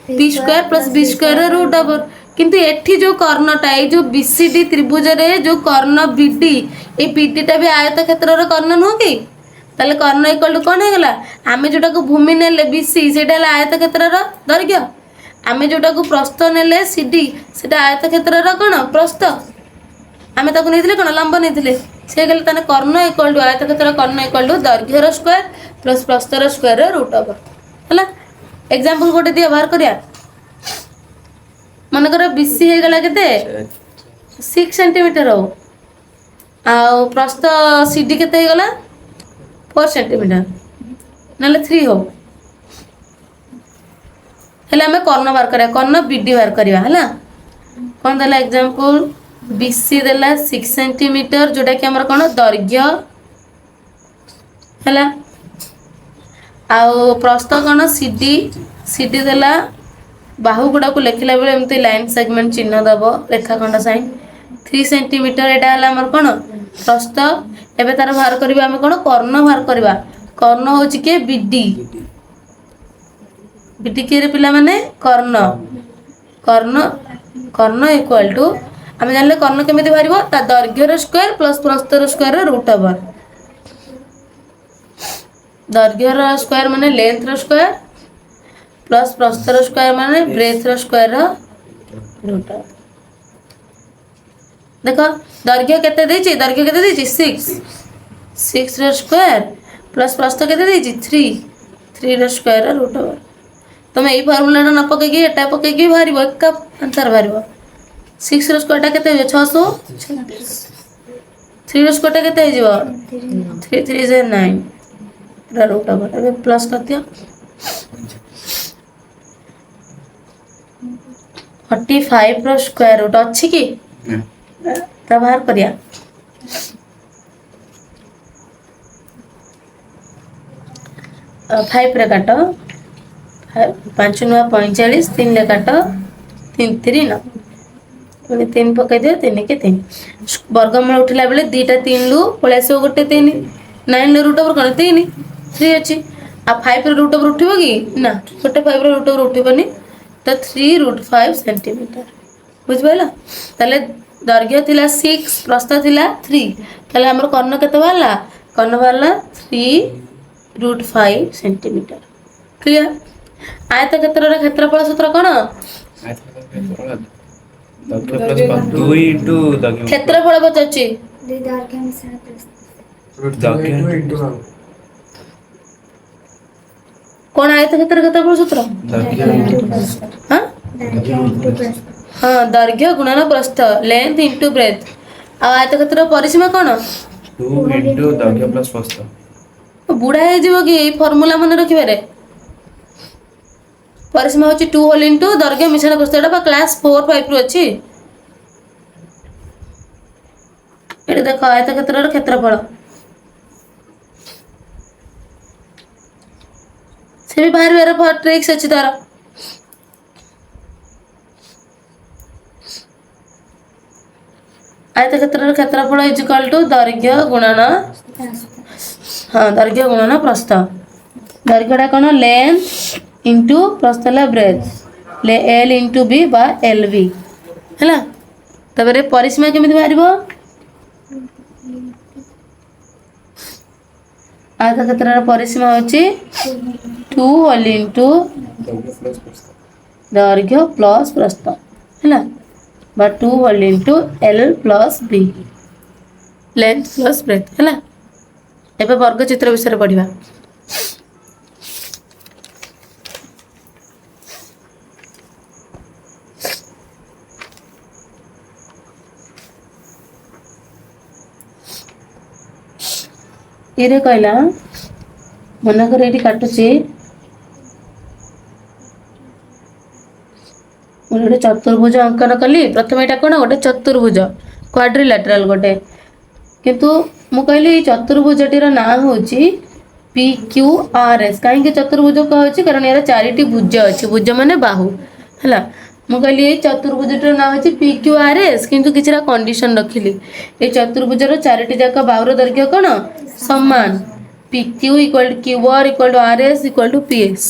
p² + b² root over किंतु एठी जो कर्णटा ये जो बीसीडी त्रिभुज रे जो कर्ण बीडी ये बीडीटा भी आयत क्षेत्र कर्ण नुह कि ताले कर्ण इक्वल टू कौन है आम जोटा को भूमि नेले बीसी से आयत क्षेत्र दैर्घ्य आम जोटा को प्रस्थ नेले सीडी से आयत क्षेत्र कौन प्रस्थ आम ताको नहीं कौन लंब नहीं से गले ताने कर्ण इक्वल टू आयत क्षेत्र कर्ण इक्वल टू दैर्घ्यर स्क्वायर प्लस प्रस्थर स्क्वायर रूट ओवर है एग्जांपल गोटे दिया बाहर करिया मनकर बीसी हे गला केते 6 सेंटीमीटर हो आ प्रस्थ सीडी केते हे गला 4 सेंटीमीटर नले 3 हो हेला हमें कर्ण बाहर करिया कर्ण बीडी बाहर करिया हला कोन देला एग्जांपल बीसी देला 6 सेंटीमीटर जोटा कि हमर कोन दैर्घ्य हला आउ प्रस्थ कोन सीडी सीडी देला बाहु गुडा को लेखिला बेले एमती लाइन सेगमेंट चिन्ह दबो रेखाखंड साइन 3 सेंटीमीटर एटा हला हमर कोन प्रस्थ एबे तार बाहर करबा हम कोन कर्ण बाहर करबा कर्ण होची के बीडी बीडी के रे पिला माने कर्ण कर्ण कर्ण इक्वल टू हम जानले कर्ण केमिति बाहरिबो ता दैर्घ्य रो स्क्वायर प्लस प्रस्थ रो स्क्वायर रो रूट ओवर दैर्घ्य रो स्क्वायर माने लेंथ रो स्क्वायर प्लस प्रस्थ रो स्क्वायर माने ब्रेथ रो स्क्वायर रो रूट ओवर देखो दैर्घ्य केते देछि दैर्घ्य केते देछि 6 रो स्क्वायर प्लस प्रस्थ केते देछि 3 रो स्क्वायर रो रूट ओवर तुम यही फॉर्मूला न पके की एटा पके की बाहरिबो एक आंसर बाहरिबो 6 रो स्क्वायर टा केते हो 636 3 रो स्क्वायर टा केते हो जिवो 3 3 is 9 रा रूट ओवर अब प्लस कर दियो 45 रो स्क्वायर रूट अछि की ता बाहर करिया फाइव रे काटो 5 9 45 3 ले काटो 3 3 9 पुनी 3 पकाई दियो 3 के 3 वर्गमूल उठिला बेले दीटा 3 लु पळेसो गोटे 3 9 लो रूट ओवर कोन 3 3 अछि आ 5 रो रूट ओवर उठिबो की ना गोटे 5 रो रूट ओवर उठिबोनी तो 3 रूट 5 सेंटीमीटर बुझबैला तले दैर्घ्य थिला 6 प्रस्थ थिला 3 तले हमर कर्ण केते बाला कर्ण बाला 3 रूट 5 सेंटीमीटर क्लियर आयतक्षेत्र रो क्षेत्रफल सूत्र कोन क्षेत्रफल बचछि कोन आयतक्षेत्र क्षेत्रफल सूत्र हां हां दैर्घ्य गुणन प्रस्थ लेंथ इनटू ब्रेथ आ आयतक्षेत्र परिसीमा कोन 2 into दैर्घ्य प्लस प्रस्थ बुढ़ा हे जीवो की फार्मूला मन रखिबे रे परिसीमा होची 2 होल इनटू दैर्घ्य मिश्रण प्रस्थ एटा क्लास 4 5 रु अछि एटा देखो आयतक्षेत्र रो क्षेत्रफल से भी बाहर वेरा ट्रिक्स अछि तार आयतक्षेत्र रो क्षेत्रफल इज इक्वल टू दैर्घ्य गुणन हां दैर्घ्य गुणन प्रस्थ दैर्घ्यटा कोन लेंथ इनटू प्रस्थ ला ब्रेथ ले l इनटू b बा lv हैला तबरे परिसीमा केमिति बाहरिबो आयतक्षेत्र रो परिसीमा होची 2 होल इनटू दैर्घ्य प्लस प्रस्थ हैला बा 2 whole into l plus b length plus breadth हैला एबे वर्ग चित्र विषय पढ़िबा इरे कहला मन कर एठी काटुची गोटे चतुर्भुज अंकन कली प्रथम एटा कोन गोटे चतुर्भुज क्वाड्रिलेटरल गोटे किंतु मु कहली चतुर्भुजटीर ना होची पी क्यू आर एस कहीं चतुर्भुज कहछि कारण यार चारिटी भुज अछि भुज माने बाहु हला मु कहली चतुर्भुजटीर ना होची पी क्यू आर एस किंतु किछरा कंडीशन रखिली ए चतुर्भुजर चारिटी जाका बाहुर दैर्घ्य कोन समान P Q equal to Q R equal to R S equal to P S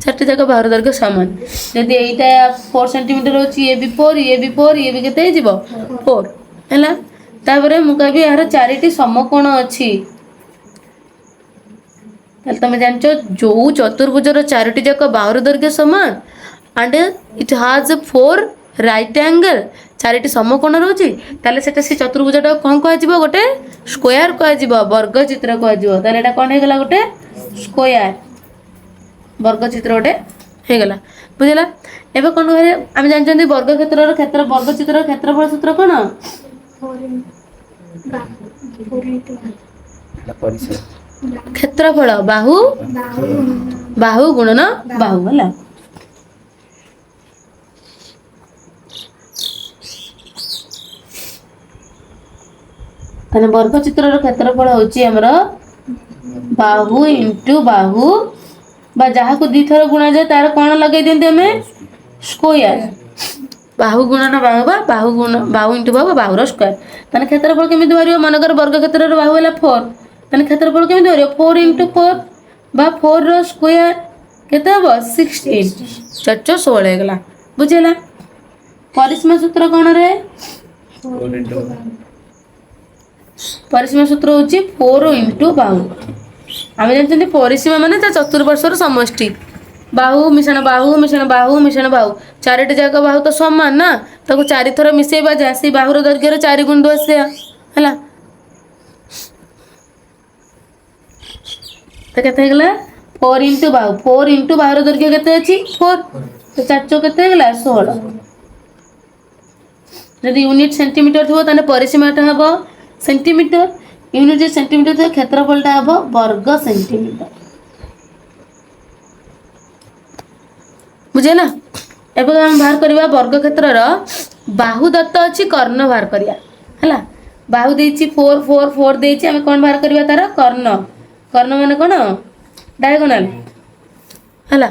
चारिटी जाका बाहुर दैर्घ्य समान यदि एटा 4 सेंटीमीटर होची ए भी 4 ये भी केते जिवो 4 हला तापरे मु कहबी यार चारिटी समकोण अछि तल तमे जानचो जो चतुर्भुजर चारिटी जाका बाहुर दैर्घ्य समान and it has 4 right angle charity समकोण रहउची ताले सेटा से चतुर्भुजटा कोन कह जिवो गोटे स्क्वायर कह जिवो वर्ग चित्र कह जिवो ताले एटा कोन हे गला गोटे स्क्वायर वर्ग चित्र गोटे ହେଇଗଲା ବୁଝିଲା। ଏବେ କ'ଣ କହିଲେ ଆମେ ଜାଣିଛନ୍ତି ବର୍ଗ କ୍ଷେତ୍ରର ବର୍ଗଚିତ୍ରର କ୍ଷେତ୍ରଫଳ ସୂତ୍ର କ'ଣ? ପରିସର କ୍ଷେତ୍ରଫଳ ବାହୁ ଗୁଣନ ବାହୁ ହେଲା। ତାହେଲେ ବର୍ଗଚିତ୍ରର କ୍ଷେତ୍ରଫଳ ହଉଛି ଆମର ବାହୁ ଇଣ୍ଟୁ ବାହୁ ବା ଯାହାକୁ ଦିଥର ଗୁଣାଯାଏ ତାର କ'ଣ ଲଗେଇ ଦିଅନ୍ତି ଆମେ ସ୍କୋୟାର। ବାହୁ ଗୁଣନ ବାହୁ ବା ବାହୁ ଇଣ୍ଟୁ ବାହୁ ବା ବାହୁର ସ୍କୋୟାର। ତାହେଲେ କ୍ଷେତ୍ରଫଳ କେମିତି ବାହାରିବ? ମନେକର ବର୍ଗ କ୍ଷେତ୍ରର ବାହୁ ହେଲା 4, ତାହେଲେ କ୍ଷେତ୍ରଫଳ କେମିତି ବାହାରିବ? 4 ଇଣ୍ଟୁ 4 ବା 4 ର ସ୍କୋୟାର କେତେ ହବ? 16 416 ହେଇଗଲା ବୁଝିଲା। ପରିସୀମା ସୂତ୍ର କ'ଣ ରେ? ପରିସୀମା ସୂତ୍ର ହଉଛି 4 ଇଣ୍ଟୁ ବାହୁ। ଆମେ ଜାଣିଛନ୍ତି ପରିସୀମା ମାନେ ତା ଚତୁର୍ପାର୍ଶ୍ୱର ସମଷ୍ଟି। ବାହୁ ମିଶାଣ ବାହୁ ମିଶାଣ ବାହୁ ମିଶାଣ ବାହୁ, ଚାରିଟି ଯାକ ବାହୁ ତ ସମାନ ନା, ତାକୁ 4 ଥର ମିଶେଇବା ଯା ସେଇ ବାହୁର ଦୈର୍ଘ୍ୟରେ 4 ଗୁଣ ଆସିବା ହେଲା। ତ କେତେ ହେଇଗଲା? 4 ଇଣ୍ଟୁ ବାହୁ। 4 ଇଣ୍ଟୁ ବାହୁର ଦୈର୍ଘ୍ୟ କେତେ ଅଛି? 4। ତ 4 କେତେ ହେଇଗଲା? 16। ଯଦି ୟୁନିଟ୍ ସେଣ୍ଟିମିଟର ଥିବ ତାହେଲେ ପରିସୀମାଟା ହେବ ସେଣ୍ଟିମିଟର, ୟୁନିଟ୍ ଯଦି ସେଣ୍ଟିମିଟର ଥିବ କ୍ଷେତ୍ରଫଳଟା ହେବ ବର୍ଗ ସେଣ୍ଟିମିଟର ବୁଝିଲା। ଏବେ ଆମେ ବାହାର କରିବା ବର୍ଗ କ୍ଷେତ୍ରର ବାହୁ ଦତ୍ତ ଅଛି, କର୍ଣ୍ଣ ବାହାର କରିବା ହେଲା। ବାହୁ ଦେଇଛି 4 4 4 ଦେଇଛି, ଆମେ କ'ଣ ବାହାର କରିବା? ତାର କର୍ଣ୍ଣ। କର୍ଣ୍ଣ ମାନେ କ'ଣ? ଡାୟଗୋନାଲ ହେଲା।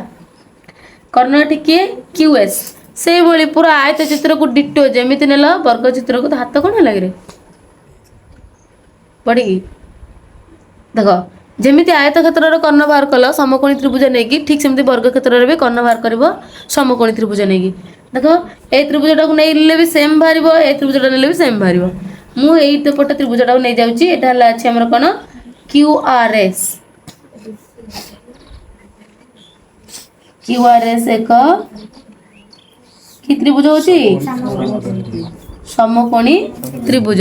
କର୍ଣ୍ଣ ଏଠି କିଏ? QS। ସେଇଭଳି ପୁରା ଆୟତ ଚିତ୍ରକୁ ଡିଟୋ ଯେମିତି ନେଲ ବର୍ଗ ଚିତ୍ରକୁ, ତ ହାତ କ'ଣ ହେଲା କିରେ ପଡ଼ିକି? ଦେଖ ଯେମିତି ଆୟତ କ୍ଷେତ୍ରର କର୍ଣ୍ଣ ବାହାର କଲ ସମକୋଣୀ ତ୍ରିଭୁଜ ନେଇକି, ଠିକ୍ ସେମିତି ବର୍ଗ କ୍ଷେତ୍ରରେ ବି କର୍ଣ୍ଣ ବାହାର କରିବ ସମକୋଣୀ ତ୍ରିଭୁଜ ନେଇକି। ଦେଖ ଏଇ ତ୍ରିଭୁଜଟାକୁ ନେଇଲେ ବି ସେମ୍ ବାହାରିବ, ଏଇ ତ୍ରିଭୁଜଟା ନେଲେ ବି ସେମ୍ ବାହାରିବ। ମୁଁ ଏଇ ପଟ ତ୍ରିଭୁଜଟାକୁ ନେଇଯାଉଛି, ଏଇଟା ହେଲା ଅଛି ଆମର କ'ଣ? QRS। QRS ଏକ କି ତ୍ରିଭୁଜ ହଉଛି? ସମକୋଣୀ ତ୍ରିଭୁଜ।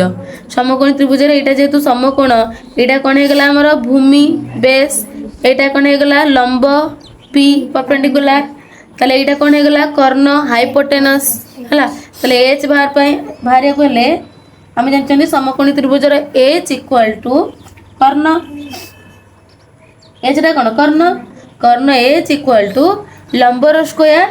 ସମକୋଣୀ ତ୍ରିଭୁଜରେ ଏଇଟା ଯେହେତୁ ସମକୋଣ, ଏଇଟା କ'ଣ ହେଇଗଲା ଆମର ଭୂମି ବେସ୍, ଏଇଟା କ'ଣ ହେଇଗଲା ଲମ୍ବ P ପର୍ପେଣ୍ଡିକୁଲାର, ତାହେଲେ ଏଇଟା କ'ଣ ହେଇଗଲା କର୍ଣ୍ଣ ହାଇପୋଟେନସ୍ ହେଲା। ତାହେଲେ H ବାହାରିବାକୁ ହେଲେ ଆମେ ଜାଣିଛନ୍ତି ସମକୋଣୀ ତ୍ରିଭୁଜର H ଇକ୍ୱାଲ୍ ଟୁ କର୍ଣ୍ଣ। H ଟା କ'ଣ? କର୍ଣ୍ଣ। କର୍ଣ୍ଣ H ଇକ୍ୱାଲ୍ ଟୁ ଲମ୍ବର ସ୍କୋୟାର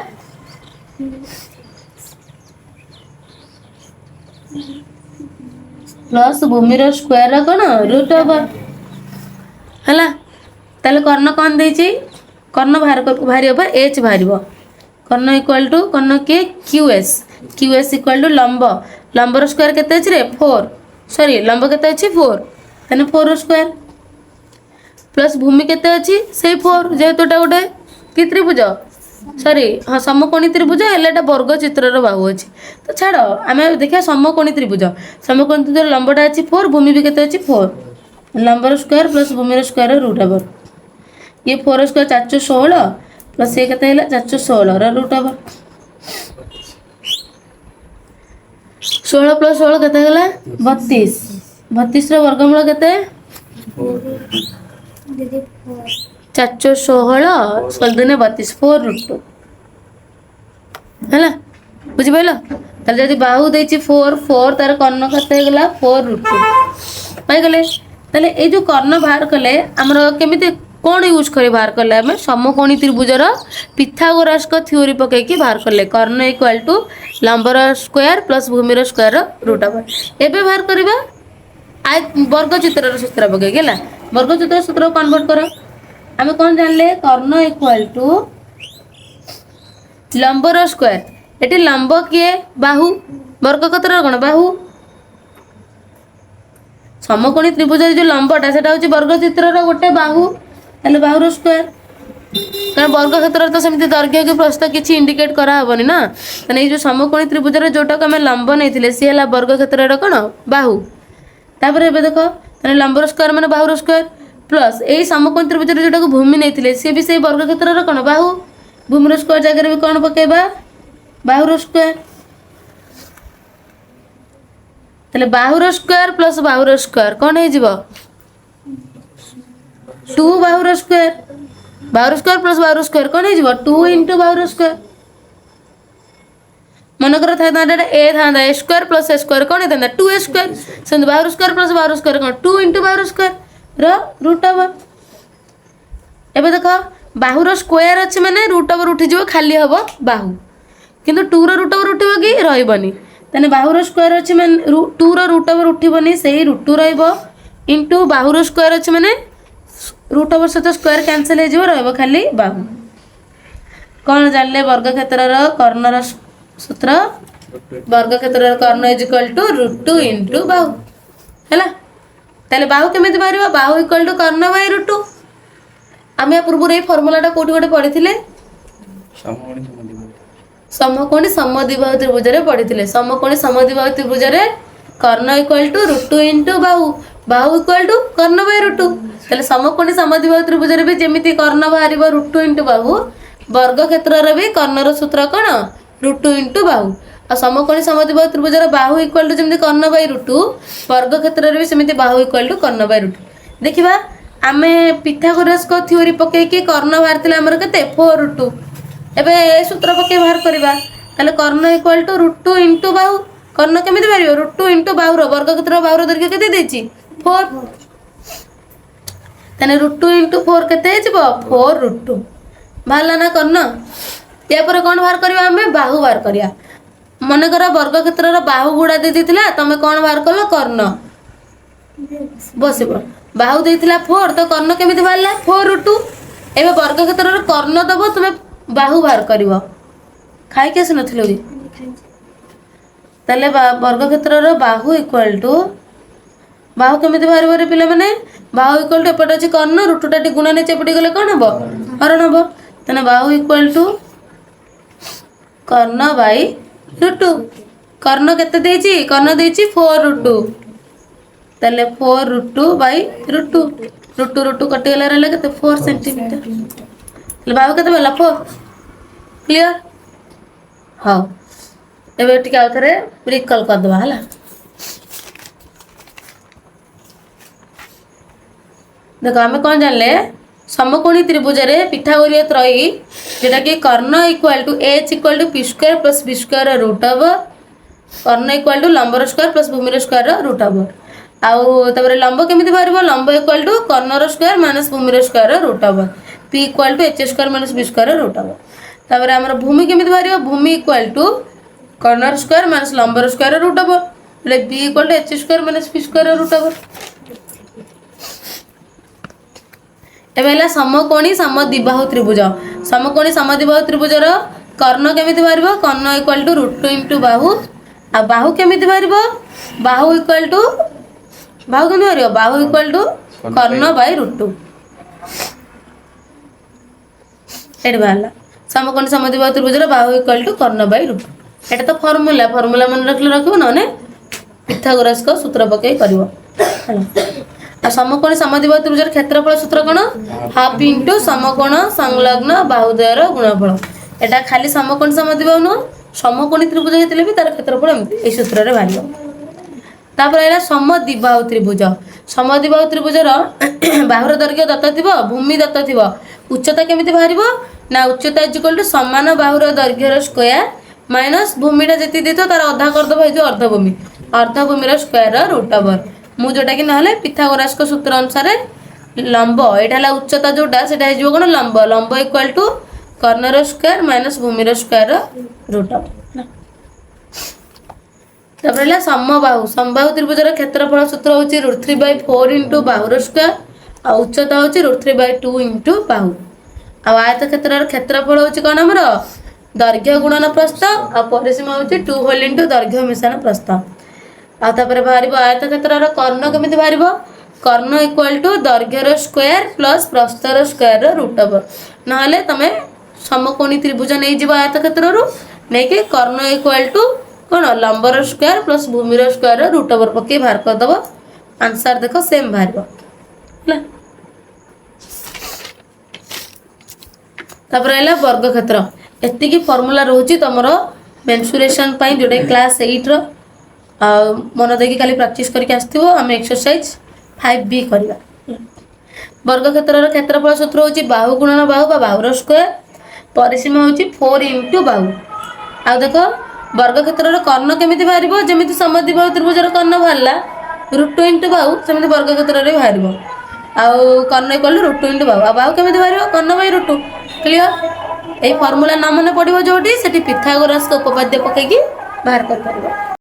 ପ୍ଲସ୍ ଭୂମିର ସ୍କୋୟାର କ'ଣ? ରୁଟ୍ ଓଭର ହେଲା। ତାହେଲେ କର୍ଣ୍ଣ କ'ଣ ଦେଇଛି? କର୍ଣ୍ଣ ବାହାରିବ H ବାହାରିବ। କର୍ଣ୍ଣ ଇକ୍ୱାଲ୍ ଟୁ କର୍ଣ୍ଣ କିଏ? QS। QS ଇକ୍ୱାଲ୍ ଟୁ ଲମ୍ବ। ଲମ୍ବର ସ୍କୋୟାର କେତେ ଅଛି ରେ? 4। ସରି ଲମ୍ବ କେତେ ଅଛି? 4। ତାହେଲେ 4 ର ସ୍କୋୟାର ପ୍ଲସ୍ ଭୂମି କେତେ ଅଛି? ସେଇ 4, ଯେହେତୁ ଏଟା ଗୋଟେ କି ତ୍ରିଭୁଜ? ସରି ହଁ ସମକୋଣୀ ତ୍ରିଭୁଜ ହେଲେ ଏଟା ବର୍ଗ ଚିତ୍ରର ବାହୁ ଅଛି। ତ ଛାଡ଼ ଆମେ ଦେଖିବା ସମକୋଣୀ ତ୍ରିଭୁଜ। ସମକୋଣୀ ତ୍ରିଭୁଜର ଲମ୍ବଟା ଅଛି 4, ଭୂମି ବି କେତେ ଅଛି? 4। ଲମ୍ବର ସ୍କୋୟାର ପ୍ଲସ୍ ଭୂମିର ସ୍କୋୟାର ରୁଟ୍ ଓଭର। ଇଏ 4 ର ସ୍କୋୟାର 416 ପ୍ଲସ୍ ଇଏ କେତେ ହେଲା? 416 ର ରୁଟ୍ ଓଭର। 16 ପ୍ଲସ୍ 16 କେତେ ହେଲା? 32। 32 ର ବର୍ଗମୂଳ କେତେ? 416 16 32 4 ରୁଟ୍ 2 ହେଲା। ବୁଝିପାରିଲ? ତାହେଲେ ଯଦି ବାହୁ ଦେଇଛି 4 4 ତାର କର୍ଣ୍ଣ କେତେ ହେଇଗଲା? 4 ରୁଟ୍ 2 ପାଇଗଲେ। ତାହେଲେ ଏଇ ଯୋଉ କର୍ଣ୍ଣ ବାହାର କଲେ ଆମର କେମିତି କ'ଣ ୟୁଜ୍ କରି ବାହାର କଲେ? ଆମେ ସମକୋଣୀ ତ୍ରିଭୁଜର ପିଥାଗୋରାସଙ୍କ ଥିଓରି ପକେଇକି ବାହାର କଲେ। କର୍ଣ୍ଣ ଇକ୍ୱାଲ୍ ଟୁ ଲମ୍ବର ସ୍କୋୟାର ପ୍ଲସ୍ ଭୂମିର ସ୍କୋୟାର ରୁଟ୍ ଓଭର। ଏବେ ବାହାର କରିବା ବର୍ଗ ଚିତ୍ରର ସୂତ୍ର ପକେଇକି ହେଲା। ବର୍ଗ ଚିତ୍ରର ସୂତ୍ରକୁ କନଭର୍ଟ କର। ଆମେ କ'ଣ ଜାଣିଲେ? କର୍ଣ୍ଣ ଇକ୍ୱାଲ୍ ଟୁ ଲମ୍ବର ସ୍କୋୟାର। ଏଠି ଲମ୍ବ କିଏ? ବାହୁ। ବର୍ଗ କ୍ଷେତ୍ରର କ'ଣ? ବାହୁ। ସମକୋଣୀ ତ୍ରିଭୁଜରେ ଯୋଉ ଲମ୍ବଟା ସେଟା ହଉଛି ବର୍ଗ ଚିତ୍ରର ଗୋଟେ ବାହୁ, ତାହେଲେ ବାହୁର ସ୍କୋୟାର। କାରଣ ବର୍ଗ କ୍ଷେତ୍ରରେ ତ ସେମିତି ଦୈର୍ଘ୍ୟ କି ପ୍ରସ୍ଥ କିଛି ଇଣ୍ଡିକେଟ୍ କରାହବନି ନା। ତାହେଲେ ଏଇ ଯୋଉ ସମକୋଣୀ ତ୍ରିଭୁଜରେ ଯୋଉଟାକୁ ଆମେ ଲମ୍ବ ନେଇଥିଲେ ସିଏ ହେଲା ବର୍ଗ କ୍ଷେତ୍ରର କ'ଣ? ବାହୁ। ତାପରେ ଏବେ ଦେଖ ତାହେଲେ ଲମ୍ବର ସ୍କୋୟାର ମାନେ ବାହୁର ସ୍କୋୟାର ପ୍ଲସ୍ ଏଇ ସମକୋଣୀ ତ୍ରିଭୁଜରେ ଯୋଉଟାକୁ ଭୂମି ନେଇଥିଲେ ସିଏ ବି ସେଇ ବର୍ଗ କ୍ଷେତ୍ରର କ'ଣ? ବାହୁ। ଭୂମିର ସ୍କୋୟାର ଜାଗାରେ ବି କ'ଣ ପକେଇବା? ବାହୁର ସ୍କୋୟାର। ତାହେଲେ ବାହୁର ସ୍କୋୟାର ପ୍ଲସ୍ ବାହୁର ସ୍କୋୟାର କ'ଣ ହେଇଯିବ? 2 ବାହୁର ସ୍କୋୟାର बाहुर स्क्वायर प्लस बाहुर स्क्वायर कौन है 2 इंटू बाहुर स्क्वायर मनकर था ए था A square plus A square कौन है 2 ए स्क्वायर सेम बाहुर स्क्वायर प्लस बाहुर स्क्वायर कौन 2 इंटू बाहुर स्क्वायर रो रूट ओवर एबे देखो बाहुर स्क्वायर अच्छे माने रूट ओवर उठी जिवो खाली हबो बाहु किंतु 2 रो रूट ओवर उठिबो कि रहइबनी तने बाहुर स्क्वायर अच्छे माने 2 रो रूट ओवर उठिबनी सेही रूट 2 रहइबो इंटू बाहुर स्क्वायर अच्छे माने रूट ओवर सहित स्क्वायर कैंसिल हो जिवो रहइबो खाली बाहु कौन जानले वर्ग क्षेत्रर कर्णर सूत्र वर्ग क्षेत्रर कर्ण is equal to root 2 into बाहु हैला ताले बाहु केमिति बाहरिबो बाहु इक्वल टू कर्ण बाय रूट 2 आमे पूर्व ए फॉर्मूलाटा कोठी गोटे पढिथिले समकोणी समद्विबाहु त्रिभुजरे पढिथिले समकोणी समद्विबाहु त्रिभुजरे कर्ण इक्वल टू रूट 2 इंटू बाहु बाहु इक्वल टू कर्ण बाय रूट 2 ताले समकोणी समद्विबाहु त्रिभुजरे भी जेमिति कर्ण बाहरिबो रूट 2 इंटू बाहु वर्ग क्षेत्रर भी कर्णर सूत्र कोन रूट 2 इंटू बाहु आ समकोणी समद्विबाहु त्रिभुजर बाहु इक्वल टू जेमिति कर्ण बाय रूट 2 वर्ग क्षेत्रर भी सेमिति बाहु इक्वल टू कर्ण बाय रूट 2 देखिबा आमे पिथागोरस को थ्योरी पके कि कर्ण बाहर थिला हमर कते 4 रूट 2 एबे ए सूत्र पके बाहर करबा ताले कर्ण इक्वल टू रूट 2 इंटू बाहु कर्ण केमिति बाहरियो रूट 2 इंटू बाहु रो वर्ग क्षेत्र बाहु रो दैर्घ्य केते देछि 4 तने रूट 2 इंटू 4 केते हिजबो 4 रूट 2 भाला ना कर्ण या पर कोन बाहर करबा हमें बाहु बाहर करिया मन कर वर्ग क्षेत्र रो बाहु गुडा दे दिथिला तमे कोन बाहर करलो कर्ण बसिबो बाहु देथिला 4 तो कर्ण केमिति बाहरला 4 रूट 2 एबे वर्ग क्षेत्र रो कर्ण दबो तमे बाहु बाहर करिवो खाइ केस नथिलो कि तले वर्ग क्षेत्र रो बाहु इक्वल टू बाहु केमिति बाहरिबो रे पिला माने बाहु इक्वल टू एपट अछि कर्ण रूट 2 टी गुणा ने चेपटी गले कोन हबो हरण हबो तने बाहु इक्वल टू कर्ण बाय रूट 2 कर्ण केते देछि कर्ण देछि 4 रूट 2 तले 4 रूट 2 बाय रूट 2 कटि गला रहले केते 4 सेंटीमीटर तले बाहु केते बला 4 क्लियर हां एबे टिक आउ थरे रिकॉल कर दबा हला देखो हमें कौन जानले समकोणी त्रिभुज रे पिथागोरीय त्रयी जेटा कि कर्ण equal to h equal to p square plus b square root over कर्ण इक्वल टू लंबर स्क्वायर प्लस भूमिर स्क्वायर रूट ओवर आउ तबरे लंब केमिति बाहरिबो लंब इक्वल टू कर्णर स्क्वायर माइनस भूमिर square root over p equal to h square minus b square root over तबरे हमर भूमि केमिति बाहरिबो भूमि इक्वल टू कर्णर स्क्वायर माइनस लंबर स्क्वायर रूट ओवर ले b equal to h square minus p square root over एबेला समकोणी समद्विबाहु त्रिभुज समकोणी समद्विबाहु त्रिभुजर कर्ण केमिति बाहरिबो कर्ण इक्वल टू रूट 2 इंटू बाहु आ बाहु केमिति बाहरिबो बाहु इक्वल टू बाहु केमिति बाहरिबो बाहु इक्वल टू कर्ण बाय रूट 2 एड बाहला समकोणी समद्विबाहु त्रिभुजर बाहु इक्वल टू कर्ण बाय रूट 2 एटा तो फार्मूला मन रखबो नने पिथागोरस को सूत्र पके करबो आ समकोणी समद्विबाहु त्रिभुजर क्षेत्रफल सूत्र कोन हाफ इंटू समकोण संलग्न बाहुद्वयर गुणफल एटा खाली समकोणी समद्विबाहु न समकोणी त्रिभुज हेतले भी तार क्षेत्रफल एमति ए सूत्र रे भारियो तापर एला समद्विबाहु त्रिभुजर बाहुर दैर्घ्य दत्त थिबो भूमि दत्त थिबो उच्चता केमिति बाहरिबो ना उच्चता इज इक्वल टू समान बाहुर दैर्घ्यर स्क्वायर माइनस भूमिटा जेति देतो तार आधा कर दबो हे जो अर्ध भूमिर स्क्वायर रूट ओवर मु जोटा कि नहले पिथागोरस को सूत्र अनुसार लंब एटा हला उच्चता जोटा सेटा हे जो कोन लंब इक्वल टू कर्णर स्क्वायर माइनस भूमिर स्क्वायर रूट ओवर तबरेला समबाहु त्रिभुजर क्षेत्रफल सूत्र होची √3/4 इनटू बाहुर स्क्वायर आ उच्चता होची √3/2 इनटू बाहु आ आयत क्षेत्रर क्षेत्रफल होची कोन हमर दैर्घ्य गुणन प्रस्थ आ परिसीमा होची 2 होल इनटू दैर्घ्य मिश्रण प्रस्थ आ तापर बाहरिबो आयत क्षेत्रर कर्ण केमिति बाहरिबो कर्ण इक्वल टू दैर्घ्यर स्क्वायर प्लस प्रस्थर स्क्वायर रूट ओवर नहले तमे समकोणी त्रिभुज नै जिवो आयत क्षेत्ररु नै के कर्ण इक्वल टू कोन लंबर स्क्वायर प्लस भूमिर स्क्वायर रूट ओवर पके बाहर कर दबो आंसर देखो सेम बाहरिबो हला तापर एला वर्ग क्षेत्र एति की फार्मूला रहउची तमरो मेंसुरेशन पई जोडे क्लास 8 रो मन देखि खाली प्रैक्टिस करके आस्थिबो हम एक्सरसाइज 5b करबा ବର୍ଗକ୍ଷେତ୍ରର କ୍ଷେତ୍ରଫଳ ସୂତ୍ର ହେଉଛି ବାହୁ ଗୁଣନ ବାହୁ ବା ବାହୁର ସ୍କୋୟାର। ପରିସୀମା ହେଉଛି 4 ଇଣ୍ଟୁ ବାହୁ। ଆଉ ଦେଖ ବର୍ଗକ୍ଷେତ୍ରର କର୍ଣ୍ଣ କେମିତି ବାହାରିବ, ଯେମିତି ସମଦ୍ୱିବାହୁ ତ୍ରିଭୁଜର କର୍ଣ୍ଣ ବାହାରିଲା √2 ଇଣ୍ଟୁ ବାହୁ, ସେମିତି ବର୍ଗକ୍ଷେତ୍ରରେ ବାହାରିବ। ଆଉ କର୍ଣ୍ଣ ଇକ୍ୱାଲ୍ ଟୁ √2 ଇଣ୍ଟୁ ବାହୁ। ଆଉ ବାହୁ କେମିତି ବାହାରିବ, କର୍ଣ୍ଣ ବାଇ √2। କ୍ଲିୟର? ଏଇ ଫର୍ମୁଲା ନ ମନେ ପଡ଼ିବ ଯୋଉଠି, ସେଠି ପିଥାଗୋରାସଙ୍କ ଉପପାଦ୍ୟ ପକେଇକି ବାହାର କରିପାରିବ।